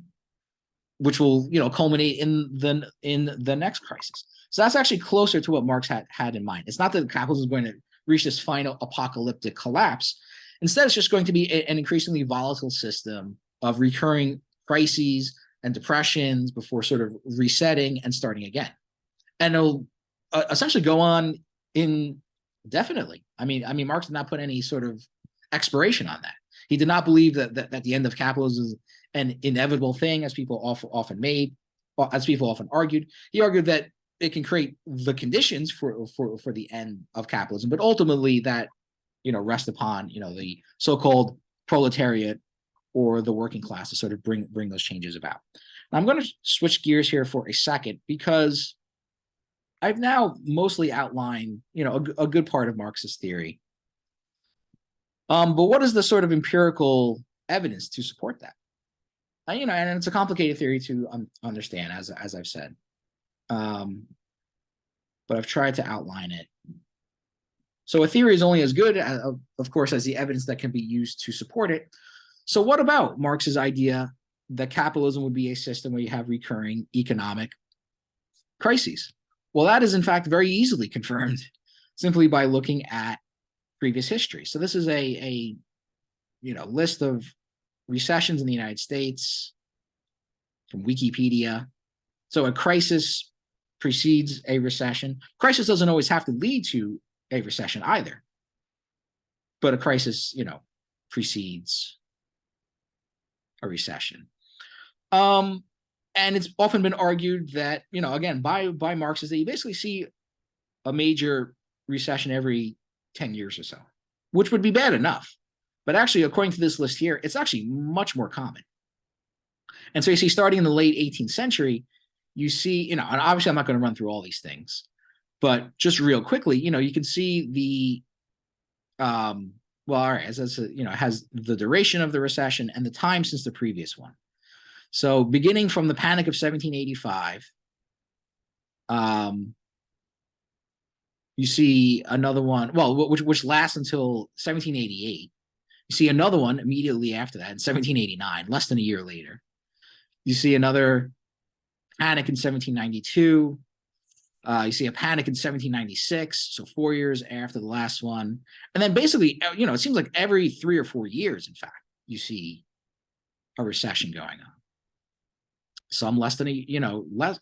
which will culminate in the next crisis. So that's actually closer to what Marx had in mind. It's not that capitalism is going to reach this final apocalyptic collapse. Instead, it's just going to be an increasingly volatile system of recurring crises and depressions before sort of resetting and starting again. And it'll essentially go on indefinitely. I mean, Marx did not put any sort of expiration on that. He did not believe that the end of capitalism is an inevitable thing, as people often argued. He argued that it can create the conditions for the end of capitalism, but ultimately that rest upon the so-called proletariat or the working class to sort of bring those changes about. Now, I'm going to switch gears here for a second, because I've now mostly outlined a good part of Marxist theory. But what is the sort of empirical evidence to support that? And it's a complicated theory to understand, as I've said. But I've tried to outline it. So a theory is only as good, of course, as the evidence that can be used to support it. So what about Marx's idea that capitalism would be a system where you have recurring economic crises? Well, that is in fact very easily confirmed simply by looking at previous history. So this is a list of recessions in the United States from Wikipedia. So a crisis precedes a recession. Crisis doesn't always have to lead to a recession either, but a crisis, precedes a recession. And it's often been argued that, again, by Marx, is that you basically see a major recession every 10 years or so, which would be bad enough. But actually, according to this list here, it's actually much more common. And so you see, starting in the late 18th century, you see, and obviously I'm not going to run through all these things, but just real quickly, you can see the, well, all right, as has the duration of the recession and the time since the previous one. So beginning from the Panic of 1785, you see another one, well, which lasts until 1788. You see another one immediately after that in 1789, less than a year later. You see another panic in 1792. You see a panic in 1796, so 4 years after the last one. And then basically, it seems like every 3 or 4 years, in fact, you see a recession going on. Some less than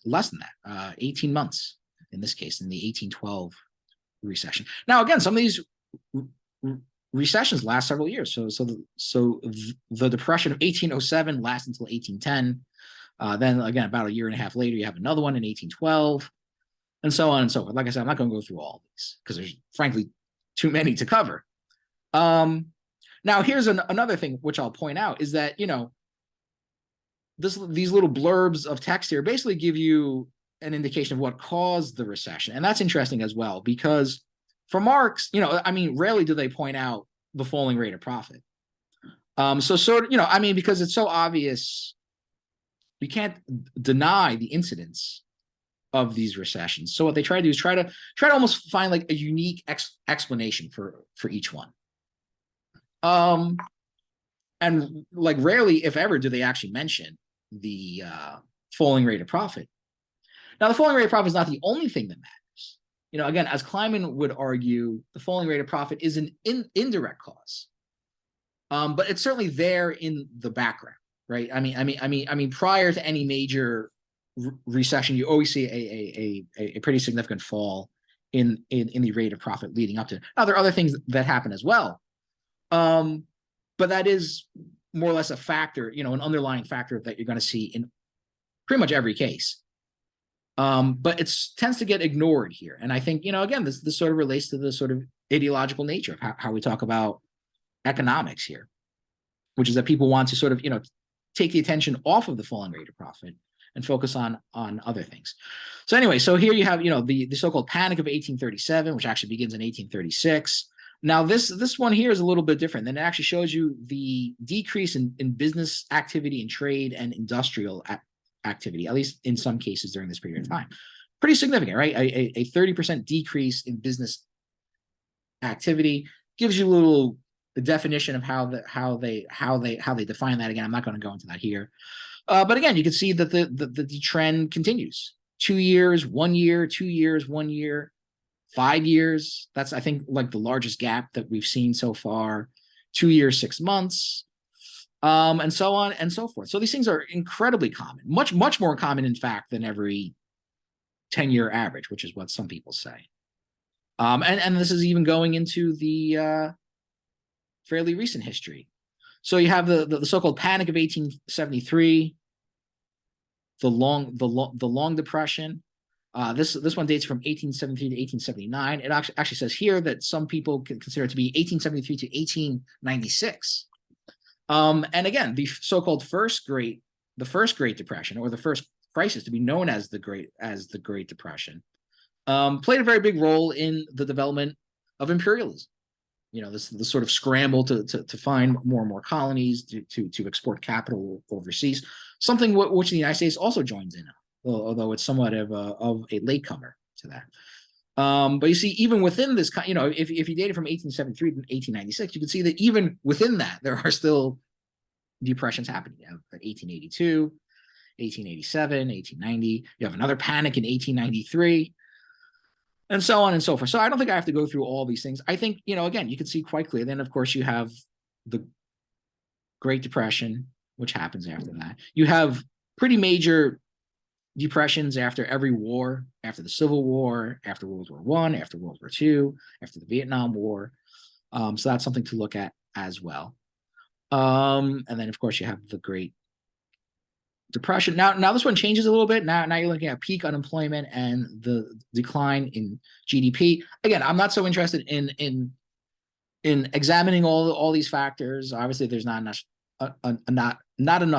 less than that, 18 months in this case, in the 1812 recession. Now, again, some of these recessions last several years. So the Depression of 1807 lasts until 1810. Then again, about a year and a half later, you have another one in 1812. and so on and so forth. Like I said, I'm not going to go through all of these because there's frankly too many to cover. Now, here's another thing which I'll point out is that, these little blurbs of text here basically give you an indication of what caused the recession. And that's interesting as well, because for Marx, rarely do they point out the falling rate of profit. Because it's so obvious, we can't deny the incidence of these recessions. So what they try to do is try to almost find like a unique explanation for each one. And like rarely, if ever, do they actually mention the falling rate of profit. Now, the falling rate of profit is not the only thing that matters. Again, as Kliman would argue, the falling rate of profit is an indirect cause, but it's certainly there in the background, right? Prior to any major recession, you always see a pretty significant fall in the rate of profit leading up to it. Now, there are other things that happen as well, but that is more or less a factor, an underlying factor that you're going to see in pretty much every case. But it tends to get ignored here. And I think, again, this sort of relates to the sort of ideological nature of how we talk about economics here, which is that people want to sort of, take the attention off of the falling rate of profit and focus on other things. So anyway, so here you have, the so-called Panic of 1837, which actually begins in 1836. Now, this one here is a little bit different. Then it actually shows you the decrease in business activity and trade and industrial activity, at least in some cases during this period of time. Pretty significant, right? A 30% decrease in business activity gives you a little definition of how they define that. Again, I'm not going to go into that here. But again, you can see that the trend continues. 2 years, 1 year, 2 years, 1 year. 5 years, that's, I think, like the largest gap that we've seen so far. 2 years, 6 months, and so on and so forth. So these things are incredibly common, much more common, in fact, than every 10-year average, which is what some people say. And this is even going into the fairly recent history. So you have the so-called Panic of 1873, the Long Depression. This one dates from 1873 to 1879. It actually says here that some people consider it to be 1873 to 1896. And again, the so-called first Great Depression, or the first crisis to be known as the Great Depression, played a very big role in the development of imperialism. The sort of scramble to find more and more colonies to export capital overseas, something which the United States also joins in, although it's somewhat of a latecomer to that. But you see, even within this, if you date it from 1873 to 1896, you can see that even within that, there are still depressions happening. You have 1882, 1887, 1890. You have another panic in 1893, and so on and so forth. So I don't think I have to go through all these things. I think, again, you can see quite clearly. Then, of course, you have the Great Depression, which happens after that. You have pretty major depressions after every war, after the Civil War, after World War I, after World War II, after the Vietnam War. So that's something to look at as well. And then, of course, you have the Great Depression. Now this one changes a little bit. Now you're looking at peak unemployment and the decline in GDP. Again, I'm not so interested in examining all these factors. Obviously, there's not enough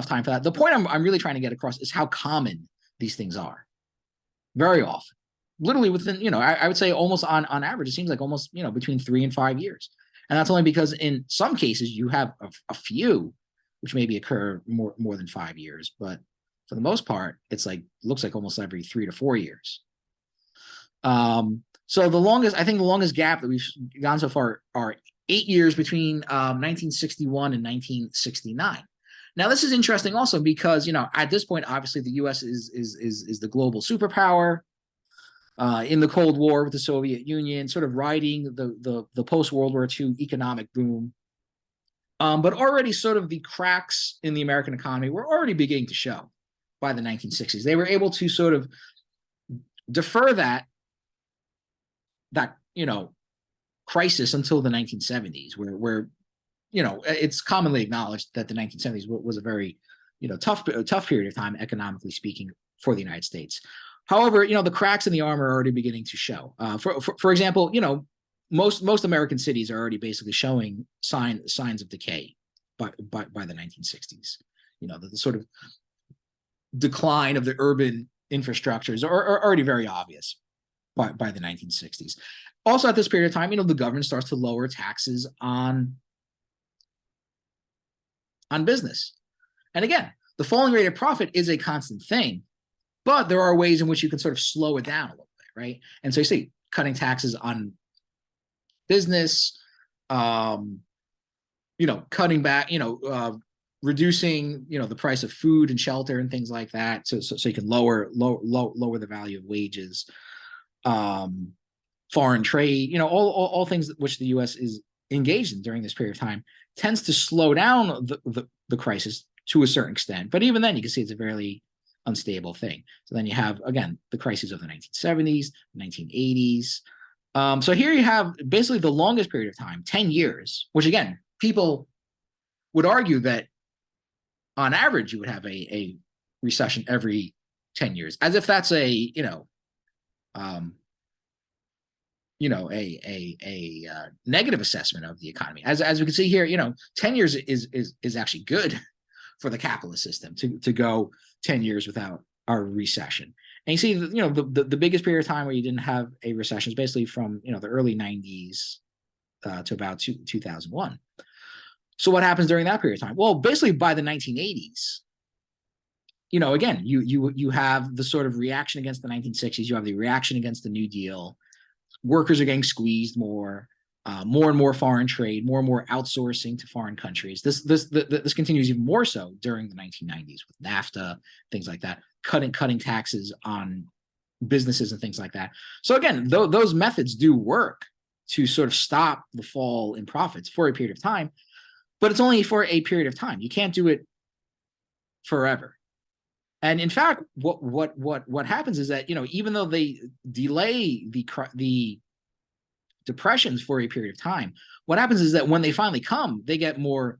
time for that. The point I'm really trying to get across is how common these things are. Very often, literally within, I would say almost on average, it seems like almost, between 3 and 5 years. And that's only because in some cases you have a few which maybe occur more than 5 years, but for the most part, it's like, looks like almost every 3 to 4 years. So the longest gap that we've gone so far are 8 years between 1961 and 1969. Now, this is interesting also because, at this point, obviously, the U.S. is the global superpower in the Cold War with the Soviet Union, sort of riding the post-World War II economic boom. But already sort of the cracks in the American economy were already beginning to show by the 1960s. They were able to sort of defer that crisis until the 1970s, where it's commonly acknowledged that the 1970s was a very tough period of time, economically speaking, for the United States. However, the cracks in the armor are already beginning to show. For example, most American cities are already basically showing signs of decay by the 1960s. The sort of decline of the urban infrastructures are already very obvious by the 1960s. Also, at this period of time, the government starts to lower taxes on business. And again, the falling rate of profit is a constant thing, but there are ways in which you can sort of slow it down a little bit, right? And so you see cutting taxes on business, cutting back, reducing, the price of food and shelter and things like that, so you can lower the value of wages, foreign trade, all things which the U.S. is engaged in during this period of time tends to slow down the crisis to a certain extent. But even then, you can see it's a very unstable thing. So then you have, again, the crises of the 1970s, 1980s. So here you have basically the longest period of time, 10 years, which again, people would argue that on average, you would have a recession every 10 years, as if that's a negative assessment of the economy. As we can see here, 10 years is actually good for the capitalist system to go 10 years without a recession. And you see, the biggest period of time where you didn't have a recession is basically from, the early 90s to about 2001. So what happens during that period of time? Well, basically by the 1980s, again, you have the sort of reaction against the 1960s. You have the reaction against the New Deal. Workers are getting squeezed more and more foreign trade, more and more outsourcing to foreign countries. This continues even more so during the 1990s with NAFTA, things like that, cutting taxes on businesses and things like that. So again, those methods do work to sort of stop the fall in profits for a period of time, but it's only for a period of time. You can't do it forever. And in fact, what happens is that, even though they delay the depressions for a period of time, what happens is that when they finally come, they get more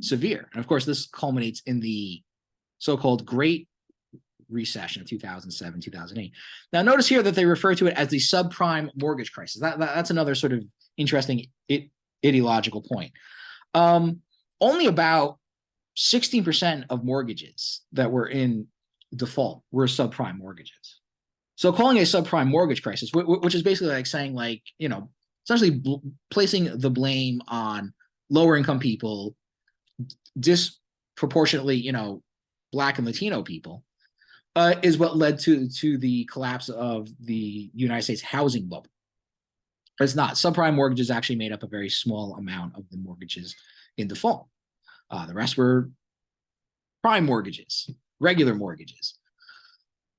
severe. And of course, this culminates in the so-called Great Recession of 2007, 2008. Now, notice here that they refer to it as the subprime mortgage crisis. That's another sort of interesting ideological point. Only about 16% of mortgages that were in default were subprime mortgages. So calling a subprime mortgage crisis, which is basically like saying, like, essentially placing the blame on lower income people, disproportionately, Black and Latino people, is what led to the collapse of the United States housing bubble. It's not. Subprime mortgages actually made up a very small amount of the mortgages in default. The rest were prime mortgages, regular mortgages.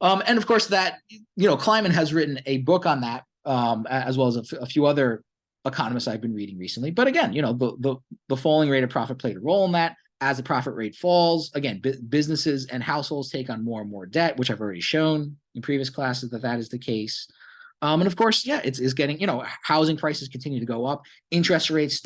And of course that, Kliman has written a book on that, as well as a few other economists I've been reading recently. But again, the falling rate of profit played a role in that. As the profit rate falls, again, businesses and households take on more and more debt, which I've already shown in previous classes that is the case. And of course, yeah, it's getting, housing prices continue to go up. Interest rates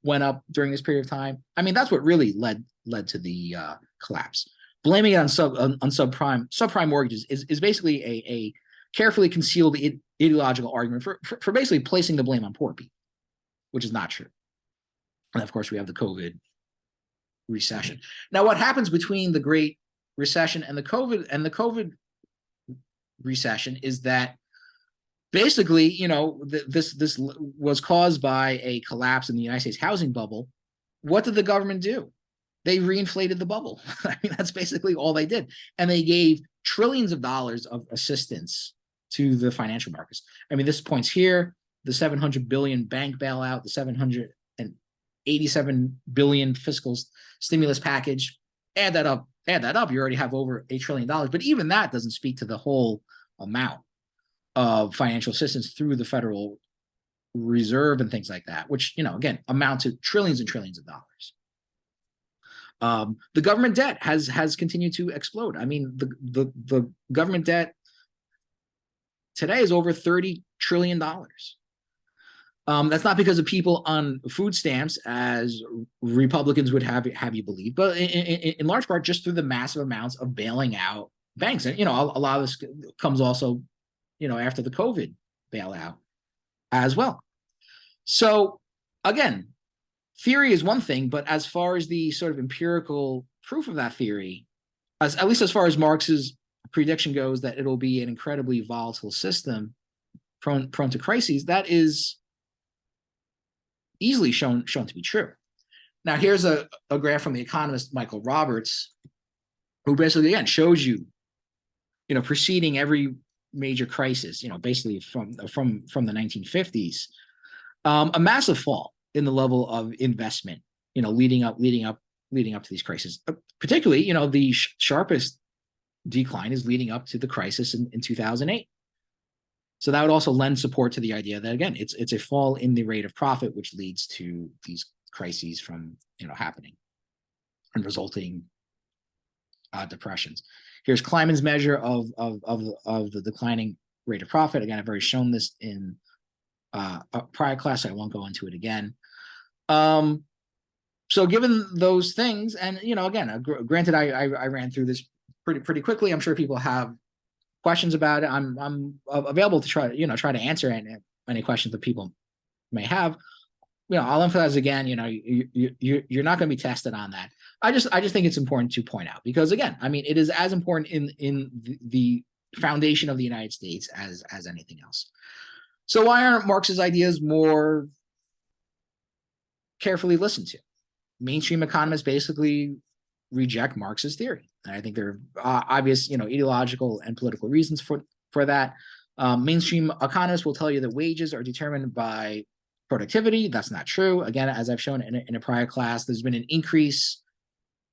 went up during this period of time. I mean, that's what really led to the collapse. Blaming it on subprime mortgages is basically a carefully concealed ideological argument for basically placing the blame on poor people, which is not true. And of course, we have the COVID recession. Now, what happens between the Great Recession and the COVID recession is that basically, this was caused by a collapse in the United States housing bubble. What did the government do? They reinflated the bubble. I mean, that's basically all they did. And they gave trillions of dollars of assistance to the financial markets. I mean, this points here, the $700 billion bank bailout, the $787 billion fiscal stimulus package. Add that up, you already have over $8 trillion. But even that doesn't speak to the whole amount of financial assistance through the Federal Reserve and things like that, which, again, amount to trillions and trillions of dollars. The government debt has continued to explode. I mean, the government debt today is over $30 trillion. That's not because of people on food stamps, as Republicans would have you believe, but in large part just through the massive amounts of bailing out banks. And, a lot of this comes also, after the COVID bailout as well. So again, theory is one thing, but as far as the sort of empirical proof of that theory, at least as far as Marx's prediction goes, that it'll be an incredibly volatile system prone to crises, that is easily shown to be true. Now, here's a graph from the economist Michael Roberts, who basically, again, shows you, preceding every major crisis, basically from the 1950s, a massive fall in the level of investment, leading up to these crises. Particularly, the sharpest decline is leading up to the crisis in 2008. So that would also lend support to the idea that, again, it's a fall in the rate of profit, which leads to these crises from happening and resulting depressions. Here's Kliman's measure of the declining rate of profit. Again, I've already shown this in a prior class, so I won't go into it again. So given those things, and again, granted, I ran through this pretty quickly. I'm sure people have questions about it. I'm available to try to answer any questions that people may have. I'll emphasize again, you're not going to be tested on that. I just think it's important to point out, because again, I mean, it is as important in the foundation of the United States as anything else. So why aren't Marx's ideas more carefully listened to? Mainstream economists basically reject Marx's theory. And I think there are obvious, ideological and political reasons for that. Mainstream economists will tell you that wages are determined by productivity. That's not true. Again, as I've shown in a prior class, there's been an increase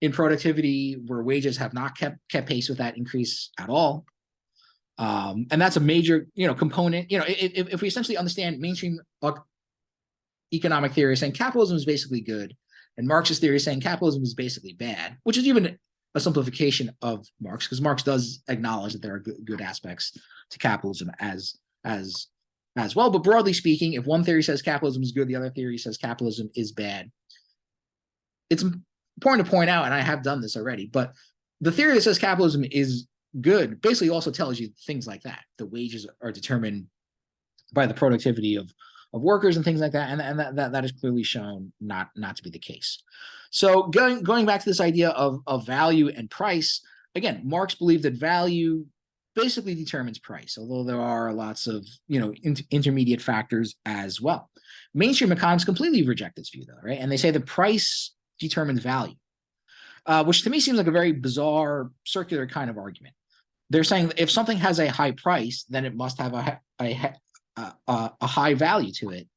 in productivity where wages have not kept pace with that increase at all. And that's a major, component. If we essentially understand mainstream economic theory saying capitalism is basically good, and Marxist theory saying capitalism is basically bad, which is even a simplification of Marx, because Marx does acknowledge that there are good aspects to capitalism as well. But broadly speaking, if one theory says capitalism is good, the other theory says capitalism is bad. It's important to point out, and I have done this already, but the theory that says capitalism is good basically also tells you things like that. The wages are determined by the productivity of workers and things like that, and that is clearly shown not to be the case. So going back to this idea of value and price, again, Marx believed that value basically determines price, although there are lots of intermediate factors as well. Mainstream economists completely reject this view, though, right? And they say the price determines value, which to me seems like a very bizarre, circular kind of argument. They're saying if something has a high price, then it must have a high value to it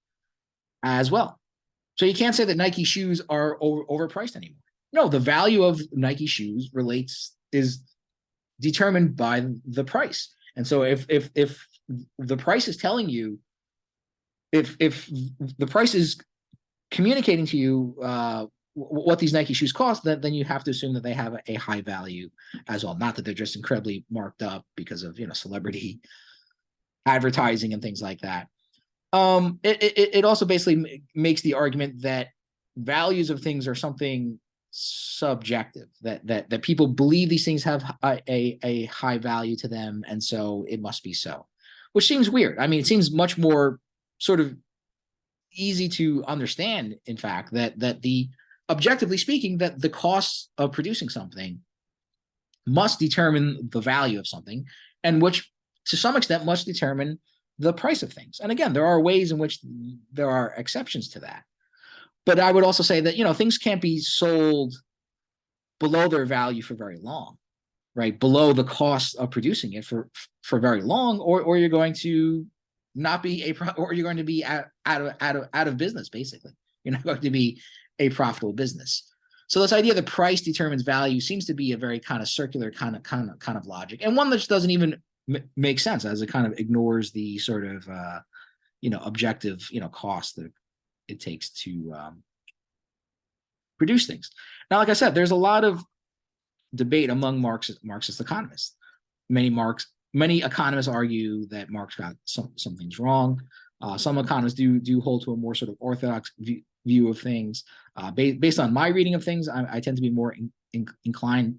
as well. So you can't say that Nike shoes are overpriced anymore. No, the value of Nike shoes is determined by the price. And so if the price is telling you, if the price is communicating to you what these Nike shoes cost, then you have to assume that they have a high value as well. Not that they're just incredibly marked up because of celebrity advertising and things like that. It also basically makes the argument that values of things are something subjective, that people believe these things have a high value to them, and so it must be so, which seems weird. I mean, it seems much more sort of easy to understand, in fact, that the objectively speaking, that the cost of producing something must determine the value of something, and which to some extent must determine the price of things. And again, there are ways in which there are exceptions to that. But I would also say that, things can't be sold below their value for very long, right? Below the cost of producing it for very long, or you're going to not be or you're going to be out of business, basically. You're not going to be a profitable business. So this idea that price determines value seems to be a very kind of circular kind of logic, and one that doesn't even make sense, as it kind of ignores the sort of objective cost that it takes to produce things. Now, like I said, there's a lot of debate among Marxist economists. Many economists argue that Marx got some things wrong. Some economists do hold to a more sort of orthodox view of things. Based on my reading of things, I tend to be more inclined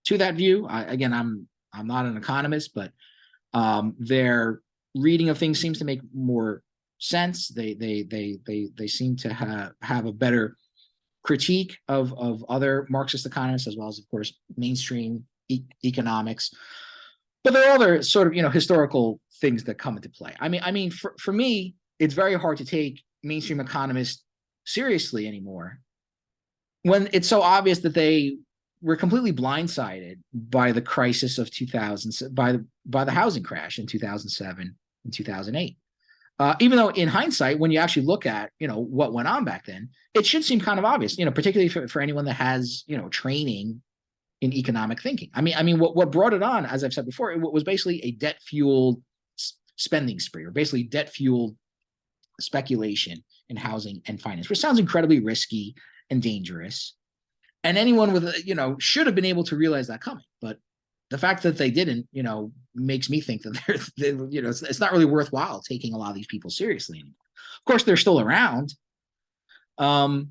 to that view. Again, I'm I'm not an economist, but their reading of things seems to make more sense. They seem to have a better critique of other Marxist economists, as well as, of course, mainstream economics. But there are other sort of historical things that come into play. I mean, for me, it's very hard to take mainstream economists seriously anymore when it's so obvious that they were completely blindsided by the crisis of 2000, by the housing crash in 2007 and 2008. Even though in hindsight, when you actually look at what went on back then, it should seem kind of obvious, particularly for anyone that has training in economic thinking. I mean, what brought it on, as I've said before, it was basically a debt-fueled spending spree, or basically debt-fueled speculation in housing and finance, which sounds incredibly risky and dangerous. And anyone with should have been able to realize that coming, but the fact that they didn't, makes me think that it's not really worthwhile taking a lot of these people seriously anymore. Of course, they're still around, and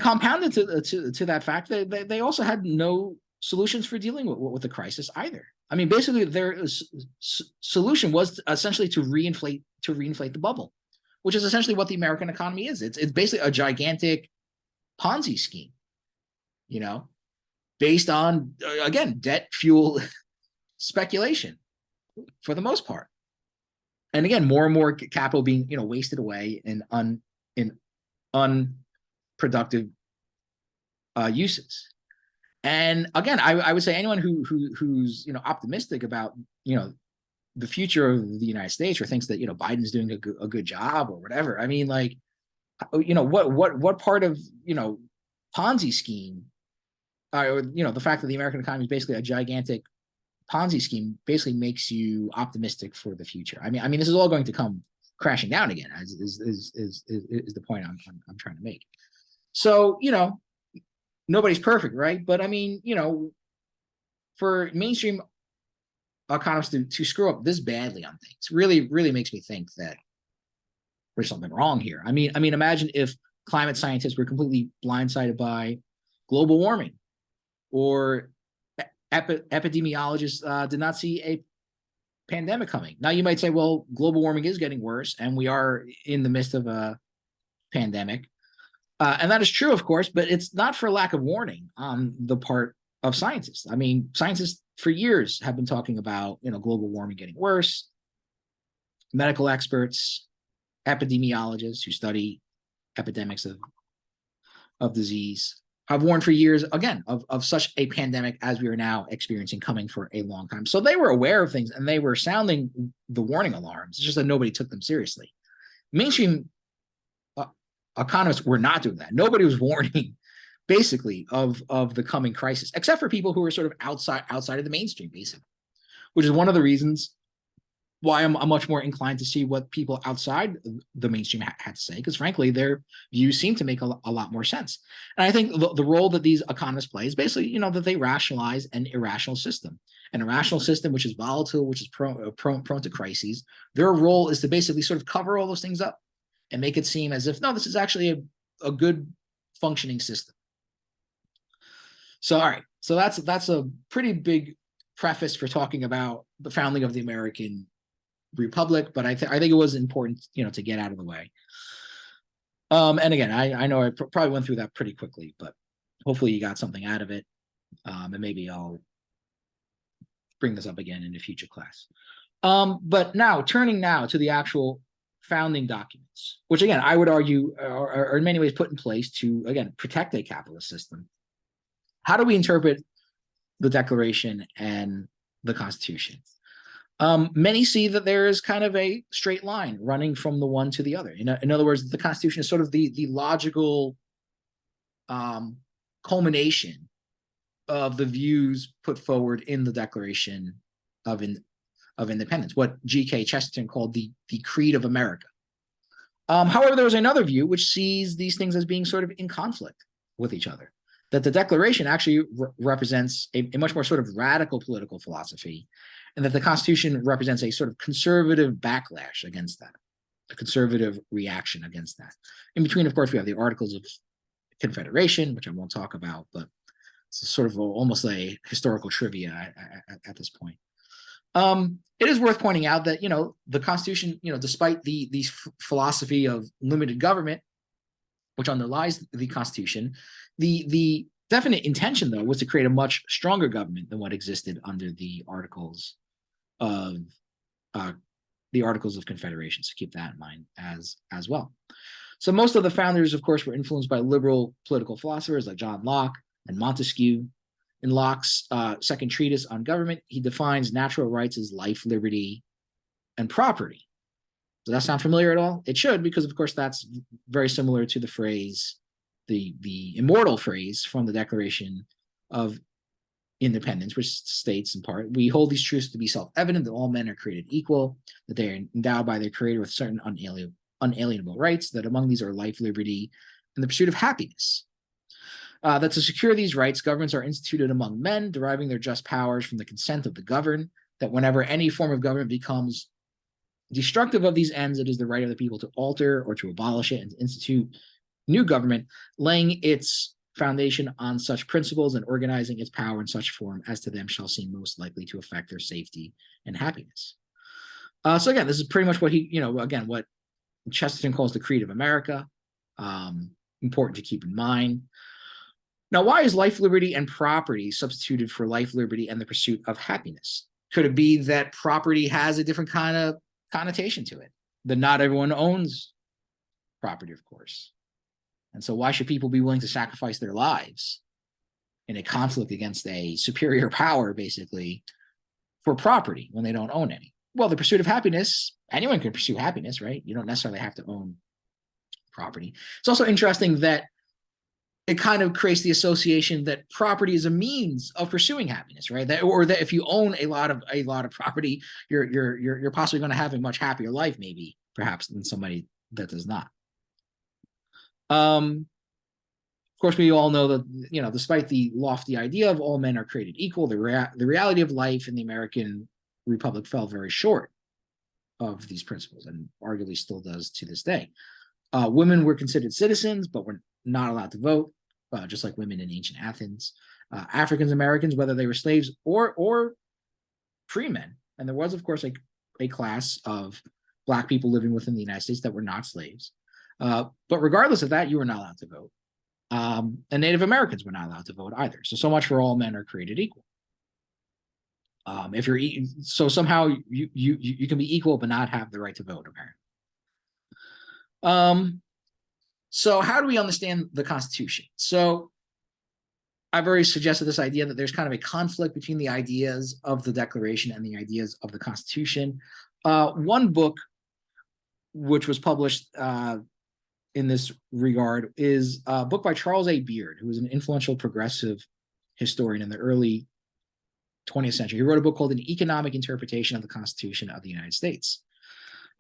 compounded to that fact, they also had no solutions for dealing with the crisis either. I mean, basically, their solution was essentially to reinflate the bubble, which is essentially what the American economy is. It's basically a gigantic Ponzi scheme, based on, again, debt fuel speculation for the most part. And again, more and more capital being wasted away in unproductive uses. And again, I would say anyone who's optimistic about the future of the United States, or thinks that Biden's doing a good job or whatever. I mean, like, what part of Ponzi scheme, or the fact that the American economy is basically a gigantic Ponzi scheme, basically makes you optimistic for the future. I mean, this is all going to come crashing down again, as is the point I'm trying to make. So nobody's perfect, right? But I mean, for mainstream economists to screw up this badly on things really makes me think that there's something wrong here. I mean, imagine if climate scientists were completely blindsided by global warming, or epidemiologists did not see a pandemic coming. Now you might say, well, global warming is getting worse, and we are in the midst of a pandemic. And that is true, of course, but it's not for lack of warning on the part of scientists. I mean, scientists for years have been talking about, global warming getting worse. Medical experts, epidemiologists who study epidemics of disease have warned for years, again, of such a pandemic as we are now experiencing coming for a long time. So they were aware of things, and they were sounding the warning alarms. It's just that nobody took them seriously. Mainstream economists were not doing that. Nobody was warning, basically, of the coming crisis, except for people who were sort of outside of the mainstream, basically, which is one of the reasons why I'm much more inclined to see what people outside the mainstream had to say, because frankly, their views seem to make a lot more sense. And I think the role that these economists play is basically, that they rationalize an irrational system, which is volatile, which is prone to crises. Their role is to basically sort of cover all those things up and make it seem as if, no, this is actually a good functioning system. So, all right. So that's a pretty big preface for talking about the founding of the American Republic, but I think it was important, to get out of the way. And again, I know I probably went through that pretty quickly, but hopefully you got something out of it. And maybe I'll bring this up again in a future class. But now, turning to the actual founding documents, which again, I would argue are in many ways put in place to, again, protect a capitalist system. How do we interpret the Declaration and the Constitution? Many see that there is kind of a straight line running from the one to the other. In other words, the Constitution is sort of the logical culmination of the views put forward in the Declaration of Independence, what G.K. Chesterton called the Creed of America. However, there was another view which sees these things as being sort of in conflict with each other, that the Declaration actually represents a much more sort of radical political philosophy, and that the Constitution represents a sort of conservative backlash against that, a conservative reaction against that. In between, of course, we have the Articles of Confederation, which I won't talk about, but It's sort of almost a historical trivia at this point. It is worth pointing out that, the Constitution, despite the philosophy of limited government, which underlies the Constitution, the definite intention, though, was to create a much stronger government than what existed under the Articles of Confederation. So keep that in mind as well. So most of the founders, of course, were influenced by liberal political philosophers like John Locke and Montesquieu. In Locke's second treatise on government, he defines natural rights as life, liberty, and property. Does that sound familiar at all? It should, because of course that's very similar to the phrase, the immortal phrase from the Declaration of Independence, which states in part, we hold these truths to be self-evident, that all men are created equal, that they are endowed by their creator with certain unalienable rights, that among these are life, liberty, and the pursuit of happiness. That to secure these rights, governments are instituted among men, deriving their just powers from the consent of the governed, that whenever any form of government becomes destructive of these ends, it is the right of the people to alter or to abolish it and to institute new government, laying its foundation on such principles and organizing its power in such form as to them shall seem most likely to affect their safety and happiness. So again, this is pretty much what what Chesterton calls the creed of America. Important to keep in mind. Now, why is life, liberty, and property substituted for life, liberty, and the pursuit of happiness? Could it be that property has a different kind of connotation to it? That not everyone owns property, of course. And so why should people be willing to sacrifice their lives in a conflict against a superior power, basically, for property when they don't own any? Well, the pursuit of happiness, anyone can pursue happiness, right? You don't necessarily have to own property. It's also interesting that it kind of creates the association that property is a means of pursuing happiness, right? That if you own a lot of property, you're possibly going to have a much happier life, maybe, perhaps, than somebody that does not. Of course, we all know that, despite the lofty idea of all men are created equal, the reality of life in the American Republic fell very short of these principles, and arguably still does to this day. Women were considered citizens, but were not allowed to vote, just like women in ancient Athens. African Americans, whether they were slaves or free men, and there was, of course, a class of Black people living within the United States that were not slaves. But regardless of that, you were not allowed to vote. And Native Americans were not allowed to vote either. So much for all men are created equal. So somehow you can be equal but not have the right to vote, apparently. So how do we understand the Constitution? So I've already suggested this idea that there's kind of a conflict between the ideas of the Declaration and the ideas of the Constitution. One book which was published in this regard is a book by Charles A. Beard, who was an influential progressive historian in the early 20th century. He wrote a book called An Economic Interpretation of the Constitution of the United States.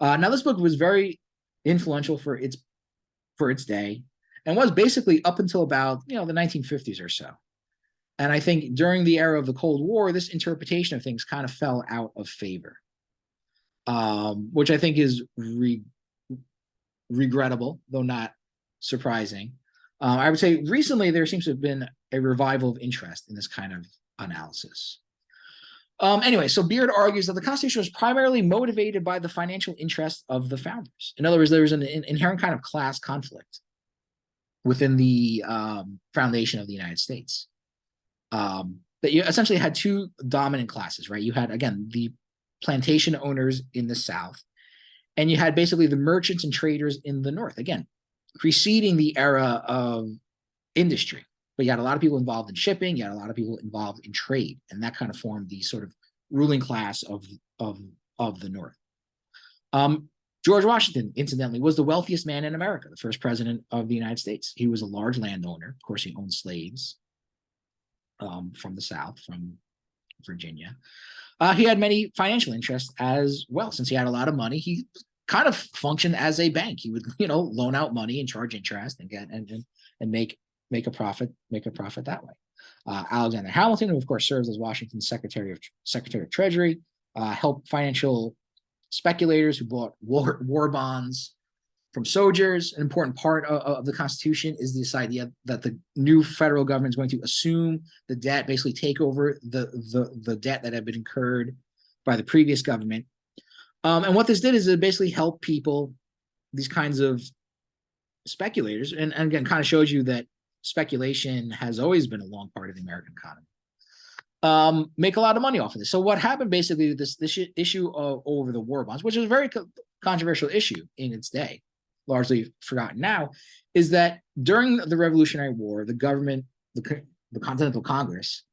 Now, this book was very influential for its day, and was basically up until about the 1950s or so. And I think during the era of the Cold War, this interpretation of things kind of fell out of favor, which I think is regrettable, though not surprising. I would say recently there seems to have been a revival of interest in this kind of analysis. Anyway, so Beard argues that the Constitution was primarily motivated by the financial interests of the founders. In other words, there was an inherent kind of class conflict within the foundation of the United States. That you essentially had two dominant classes, right? You had, again, the plantation owners in the South, and you had basically the merchants and traders in the North, again, preceding the era of industry. But you had a lot of people involved in shipping, you had a lot of people involved in trade, and that kind of formed the sort of ruling class of the North. George Washington, incidentally, was the wealthiest man in America, the first president of the United States. He was a large landowner. Of course, he owned slaves from the South, from Virginia. He had many financial interests as well. Since he had a lot of money, he kind of functioned as a bank. He would, loan out money and charge interest and get and make a profit that way. Alexander Hamilton, who of course serves as Washington's Secretary of Treasury, helped financial speculators who bought war bonds from soldiers. An important part of the Constitution is this idea that the new federal government is going to assume the debt, basically take over the debt that had been incurred by the previous government. And what this did is it basically helped people, these kinds of speculators, and again, kind of shows you that speculation has always been a long part of the American economy, make a lot of money off of this. So what happened basically with this issue over the war bonds, which is a very controversial issue in its day, largely forgotten now, is that during the Revolutionary War, the government, the Continental Congress,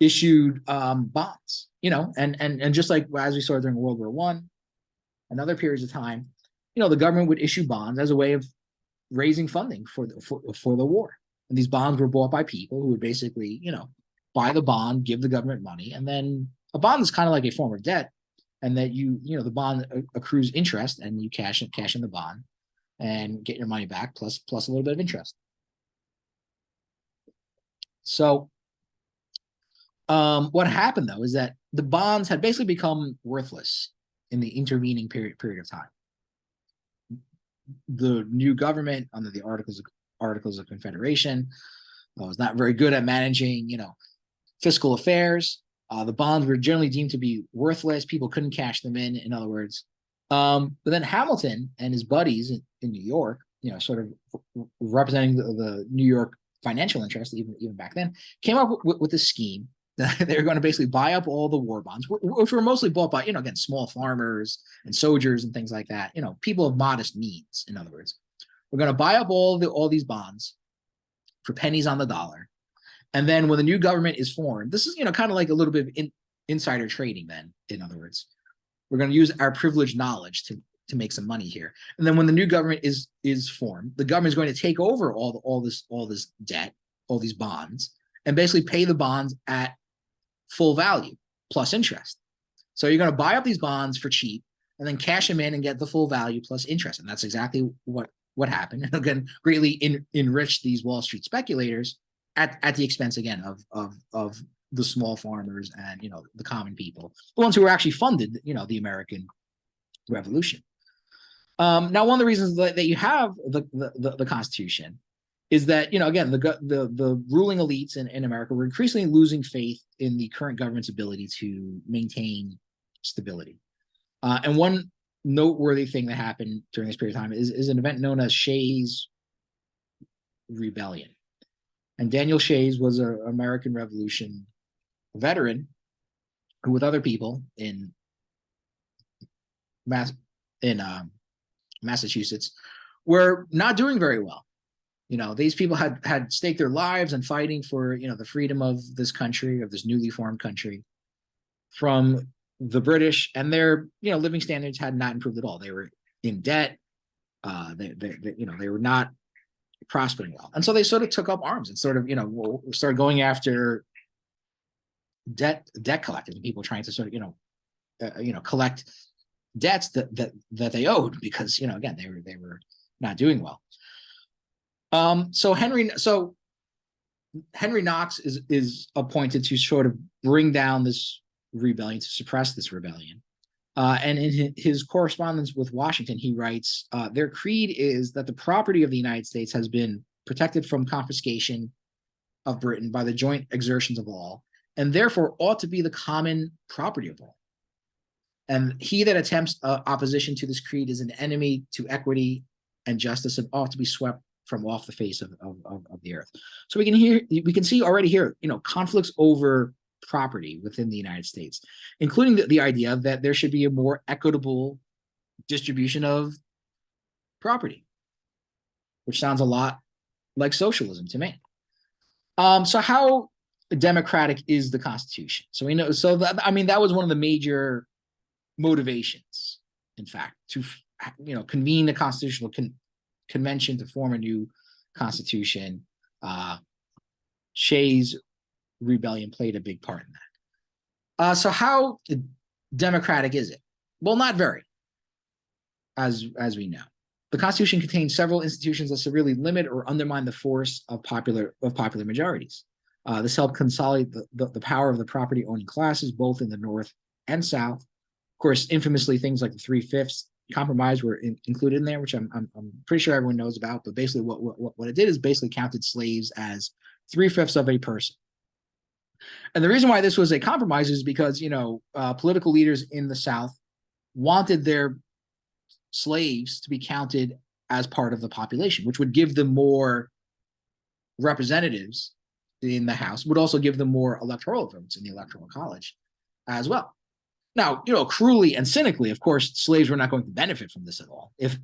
issued bonds, and just like as we saw during World War I and other periods of time, the government would issue bonds as a way of raising funding for the war. And these bonds were bought by people who would basically, buy the bond, give the government money, and then a bond is kind of like a form of debt, and that the bond accrues interest, and you cash in the bond and get your money back plus a little bit of interest. So what happened though is that the bonds had basically become worthless in the intervening period of time. The new government under the Articles of Confederation was not very good at managing, fiscal affairs. The bonds were generally deemed to be worthless. People couldn't cash them in other words. But then Hamilton and his buddies in New York, sort of representing the New York financial interest, even back then, came up with this scheme that they were going to basically buy up all the war bonds, which were mostly bought by, again, small farmers and soldiers and things like that, people of modest means, in other words. We're going to buy up all these bonds for pennies on the dollar. And then when the new government is formed, this is, kind of like a little bit of insider trading then, in other words. We're going to use our privileged knowledge to make some money here. And then when the new government is formed, the government is going to take over all this debt, all these bonds, and basically pay the bonds at full value plus interest. So you're going to buy up these bonds for cheap and then cash them in and get the full value plus interest. And that's exactly what happened. And again, greatly enriched these Wall Street speculators at the expense, again, of the small farmers and, the common people, the ones who were actually funded, the American Revolution. Now, one of the reasons that you have the Constitution is that, again, the ruling elites in America were increasingly losing faith in the current government's ability to maintain stability. And one noteworthy thing that happened during this period of time is an event known as Shays' Rebellion. And Daniel Shays was an American Revolution veteran who, with other people in Massachusetts, were not doing very well. These people had staked their lives in fighting for, the freedom of this country, of this newly formed country, from the British, and their, living standards had not improved at all. They were in debt. They were not prospering well. And so they sort of took up arms and sort of, started going after debt collectors and people trying to sort of, collect debts that they owed because, again, they were not doing well. So Henry Knox is appointed to sort of bring down this rebellion, to suppress this rebellion. And in his correspondence with Washington, he writes, their creed is that the property of the United States has been protected from confiscation of Britain by the joint exertions of all, and therefore ought to be the common property of all. And he that attempts opposition to this creed is an enemy to equity and justice and ought to be swept from off the face of the earth. So we can see already here, conflicts over property within the United States, including the idea that there should be a more equitable distribution of property, which sounds a lot like socialism to me. So how democratic is the Constitution? So we know, that was one of the major motivations, in fact, to convene the Constitutional Convention to form a new constitution. Shays' Rebellion played a big part in that. So how democratic is it? Well, not very, as we know. The Constitution contains several institutions that severely limit or undermine the force of popular majorities. This helped consolidate the power of the property owning classes, both in the North and South. Of course, infamously, things like the 3/5 compromise were included in there, which I'm pretty sure everyone knows about. But basically, what it did is basically counted slaves as 3/5 of a person. And the reason why this was a compromise is because, political leaders in the South wanted their slaves to be counted as part of the population, which would give them more representatives in the House, would also give them more electoral votes in the Electoral College as well. Now, cruelly and cynically, of course, slaves were not going to benefit from this at all. If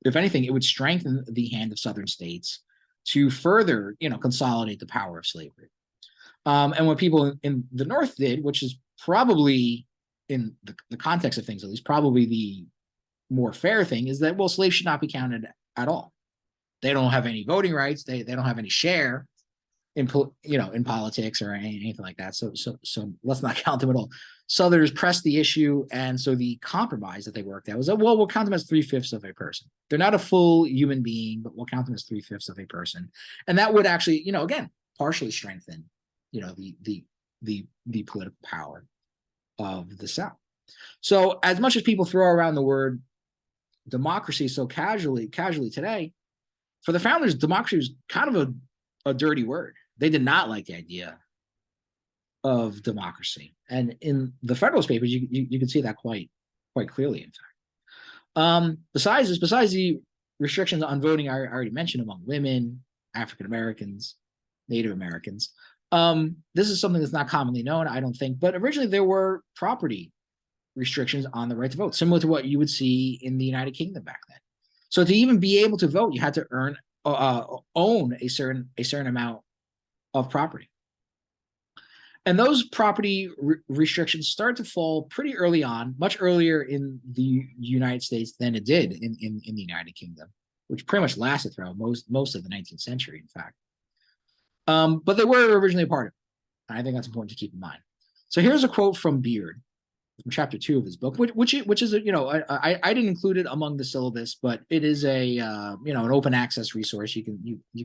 anything, it would strengthen the hand of Southern states to further, consolidate the power of slavery. And what people in the North did, which is probably, in the context of things at least, probably the more fair thing, is that, well, slaves should not be counted at all. They don't have any voting rights. They don't have any share in politics or anything like that. So let's not count them at all. Southerners pressed the issue, and so the compromise that they worked out was that, well, we'll count them as 3/5 of a person. They're not a full human being, but we'll count them as 3/5 of a person, and that would actually, again, partially strengthen, the political power of the South. So as much as people throw around the word democracy so casually today, for the founders, democracy was kind of a dirty word. They did not like the idea of democracy. And in the Federalist Papers, you can see that quite clearly, in fact. Besides the restrictions on voting I already mentioned among women, African Americans, Native Americans, this is something that's not commonly known, I don't think, but originally there were property restrictions on the right to vote, similar to what you would see in the United Kingdom back then. So to even be able to vote, you had to own a certain amount of property. And those property restrictions start to fall pretty early on, much earlier in the United States than it did in the United Kingdom, which pretty much lasted throughout most of the 19th century, in fact. But they were originally a part of it. And I think that's important to keep in mind. So here's a quote from Beard, from chapter 2 of his book, which is I didn't include it among the syllabus, but it is a an open access resource. You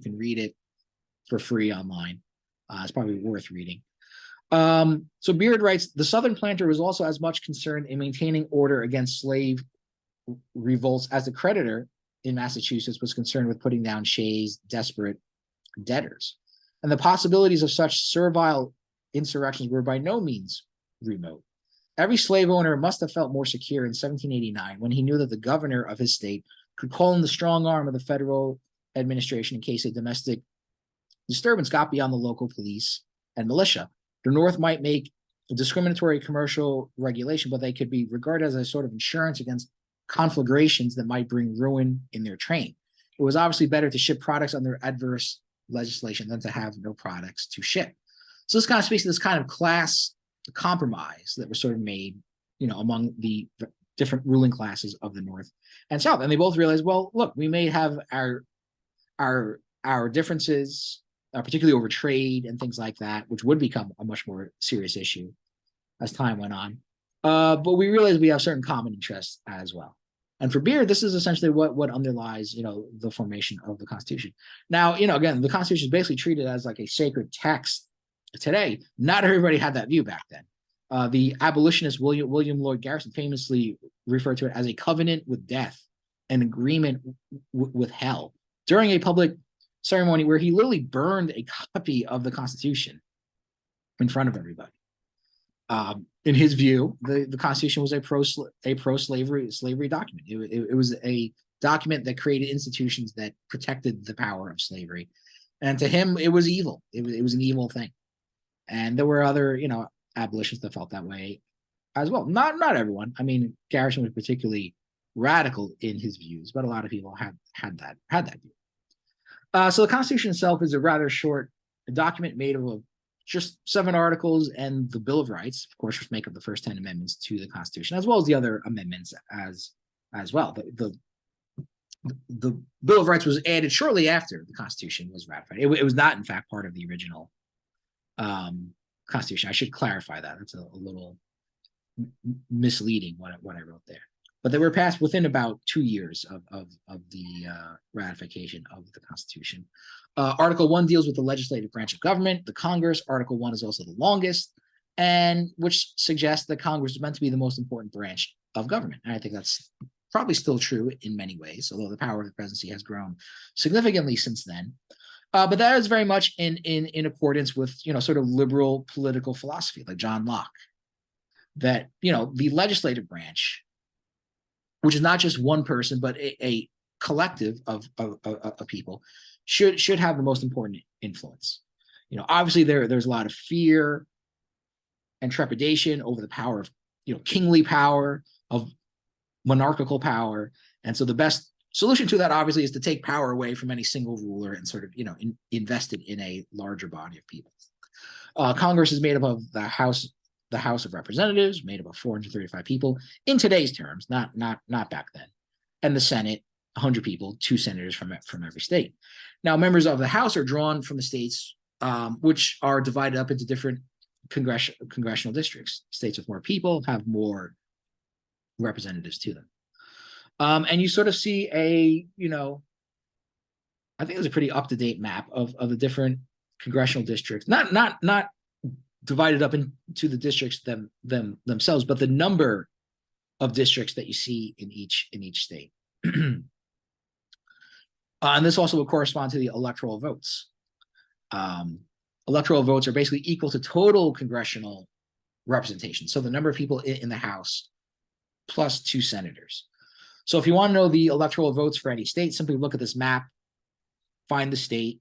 can read it for free online. It's probably worth reading. So Beard writes, the Southern planter was also as much concerned in maintaining order against slave revolts as the creditor in Massachusetts was concerned with putting down Shays' desperate debtors. And the possibilities of such servile insurrections were by no means remote. Every slave owner must have felt more secure in 1789 when he knew that the governor of his state could call in the strong arm of the federal administration in case a domestic disturbance got beyond the local police and militia. The North might make a discriminatory commercial regulation, but they could be regarded as a sort of insurance against conflagrations that might bring ruin in their train. It was obviously better to ship products under adverse legislation than to have no products to ship. So this kind of speaks to this kind of class compromise that was sort of made, among the different ruling classes of the North and South. And they both realized, well, look, we may have our differences, particularly over trade and things like that, which would become a much more serious issue as time went on. But we realize we have certain common interests as well. And for Beard, this is essentially what underlies, the formation of the Constitution. Now, again, the Constitution is basically treated as like a sacred text today. Not everybody had that view back then. The abolitionist William Lloyd Garrison famously referred to it as a covenant with death, an agreement with hell, during a public ceremony where he literally burned a copy of the Constitution in front of everybody. In his view, the Constitution was a pro-slavery document. It was a document that created institutions that protected the power of slavery, and to him, it was evil. It was an evil thing. And there were other, abolitionists that felt that way as well. Not everyone. I mean, Garrison was particularly radical in his views, but a lot of people had that view. So the Constitution itself is a rather short document made of just 7 articles and the Bill of Rights, of course, which make up the first 10 amendments to the Constitution, as well as the other amendments as well. The Bill of Rights was added shortly after the Constitution was ratified. It was not, in fact, part of the original Constitution. I should clarify that. That's a little misleading what I wrote there. But they were passed within about 2 years of the ratification of the Constitution. Article 1 deals with the legislative branch of government, the Congress. Article 1 is also the longest, and which suggests that Congress is meant to be the most important branch of government. And I think that's probably still true in many ways, although the power of the presidency has grown significantly since then. But that is very much in accordance with, sort of liberal political philosophy, like John Locke, that, the legislative branch, which is not just one person, but a collective of people, should have the most important influence. Obviously there's a lot of fear and trepidation over the power of, kingly power, of monarchical power. And so the best solution to that, obviously, is to take power away from any single ruler and sort of, invest it in a larger body of people. Congress is made up of the House of Representatives, made up of 435 people in today's terms, not back then, and the Senate, 100 people, 2 senators from every state. Now, members of the House are drawn from the states, which are divided up into different congressional districts. States with more people have more representatives to them. And you sort of see I think it was a pretty up-to-date map of the different congressional districts, not divided up into the districts themselves, but the number of districts that you see in each state. And this also will correspond to the electoral votes. Electoral votes are basically equal to total congressional representation. So the number of people in the House plus 2 senators. So if you want to know the electoral votes for any state, simply look at this map, find the state,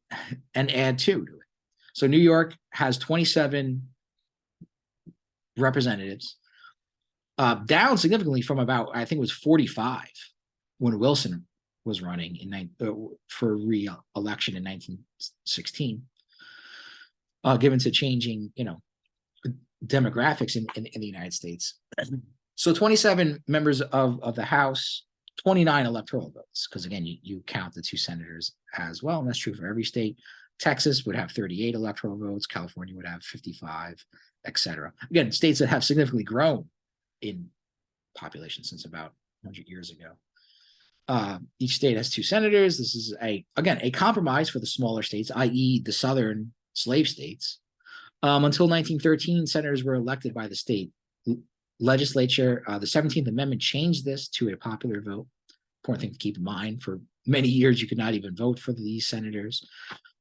and add 2 to it. So New York has 27 representatives, down significantly from about, I think it was 45 when Wilson was running for re-election in 1916, given to changing, demographics in the United States. So 27 members of the House, 29 electoral votes, because again, you count the 2 senators as well, and that's true for every state. Texas would have 38 electoral votes, California would have 55, etc. Again, states that have significantly grown in population since about 100 years ago. Each state has 2 senators. This is a compromise for the smaller states, i.e. the southern slave states. Until 1913, senators were elected by the state legislature. The 17th Amendment changed this to a popular vote. Important thing to keep in mind, for many years, you could not even vote for these senators.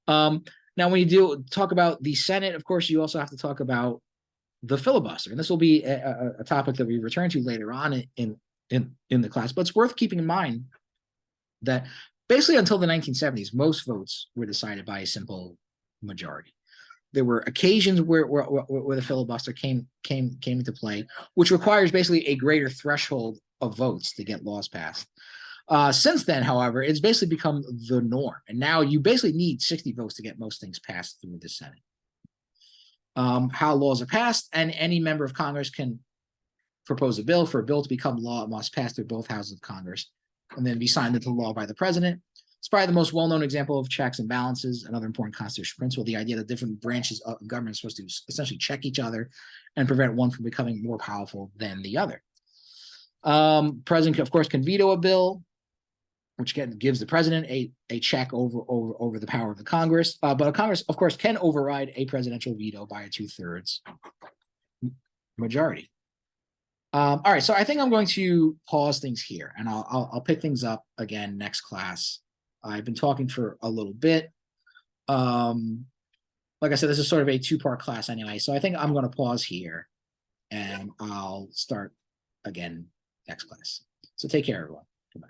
Now, when you talk about the Senate, of course, you also have to talk about the filibuster. And this will be a topic that we return to later on in the class. But it's worth keeping in mind that basically until the 1970s, most votes were decided by a simple majority. There were occasions where the filibuster came into play, which requires basically a greater threshold of votes to get laws passed. Since then, however, it's basically become the norm. And now you basically need 60 votes to get most things passed through the Senate. How laws are passed, and any member of Congress can propose a bill. For a bill to become law, it must pass through both houses of Congress and then be signed into law by the president. It's probably the most well-known example of checks and balances, another important constitutional principle, the idea that different branches of government are supposed to essentially check each other and prevent one from becoming more powerful than the other. President, of course, can veto a bill, which gives the president a check over the power of the Congress. But a Congress, of course, can override a presidential veto by a 2/3 majority. All right, so I think I'm going to pause things here, and I'll pick things up again next class. I've been talking for a little bit. Like I said, this is sort of a 2-part class anyway, so I think I'm going to pause here, and I'll start again next class. So take care, everyone. Goodbye.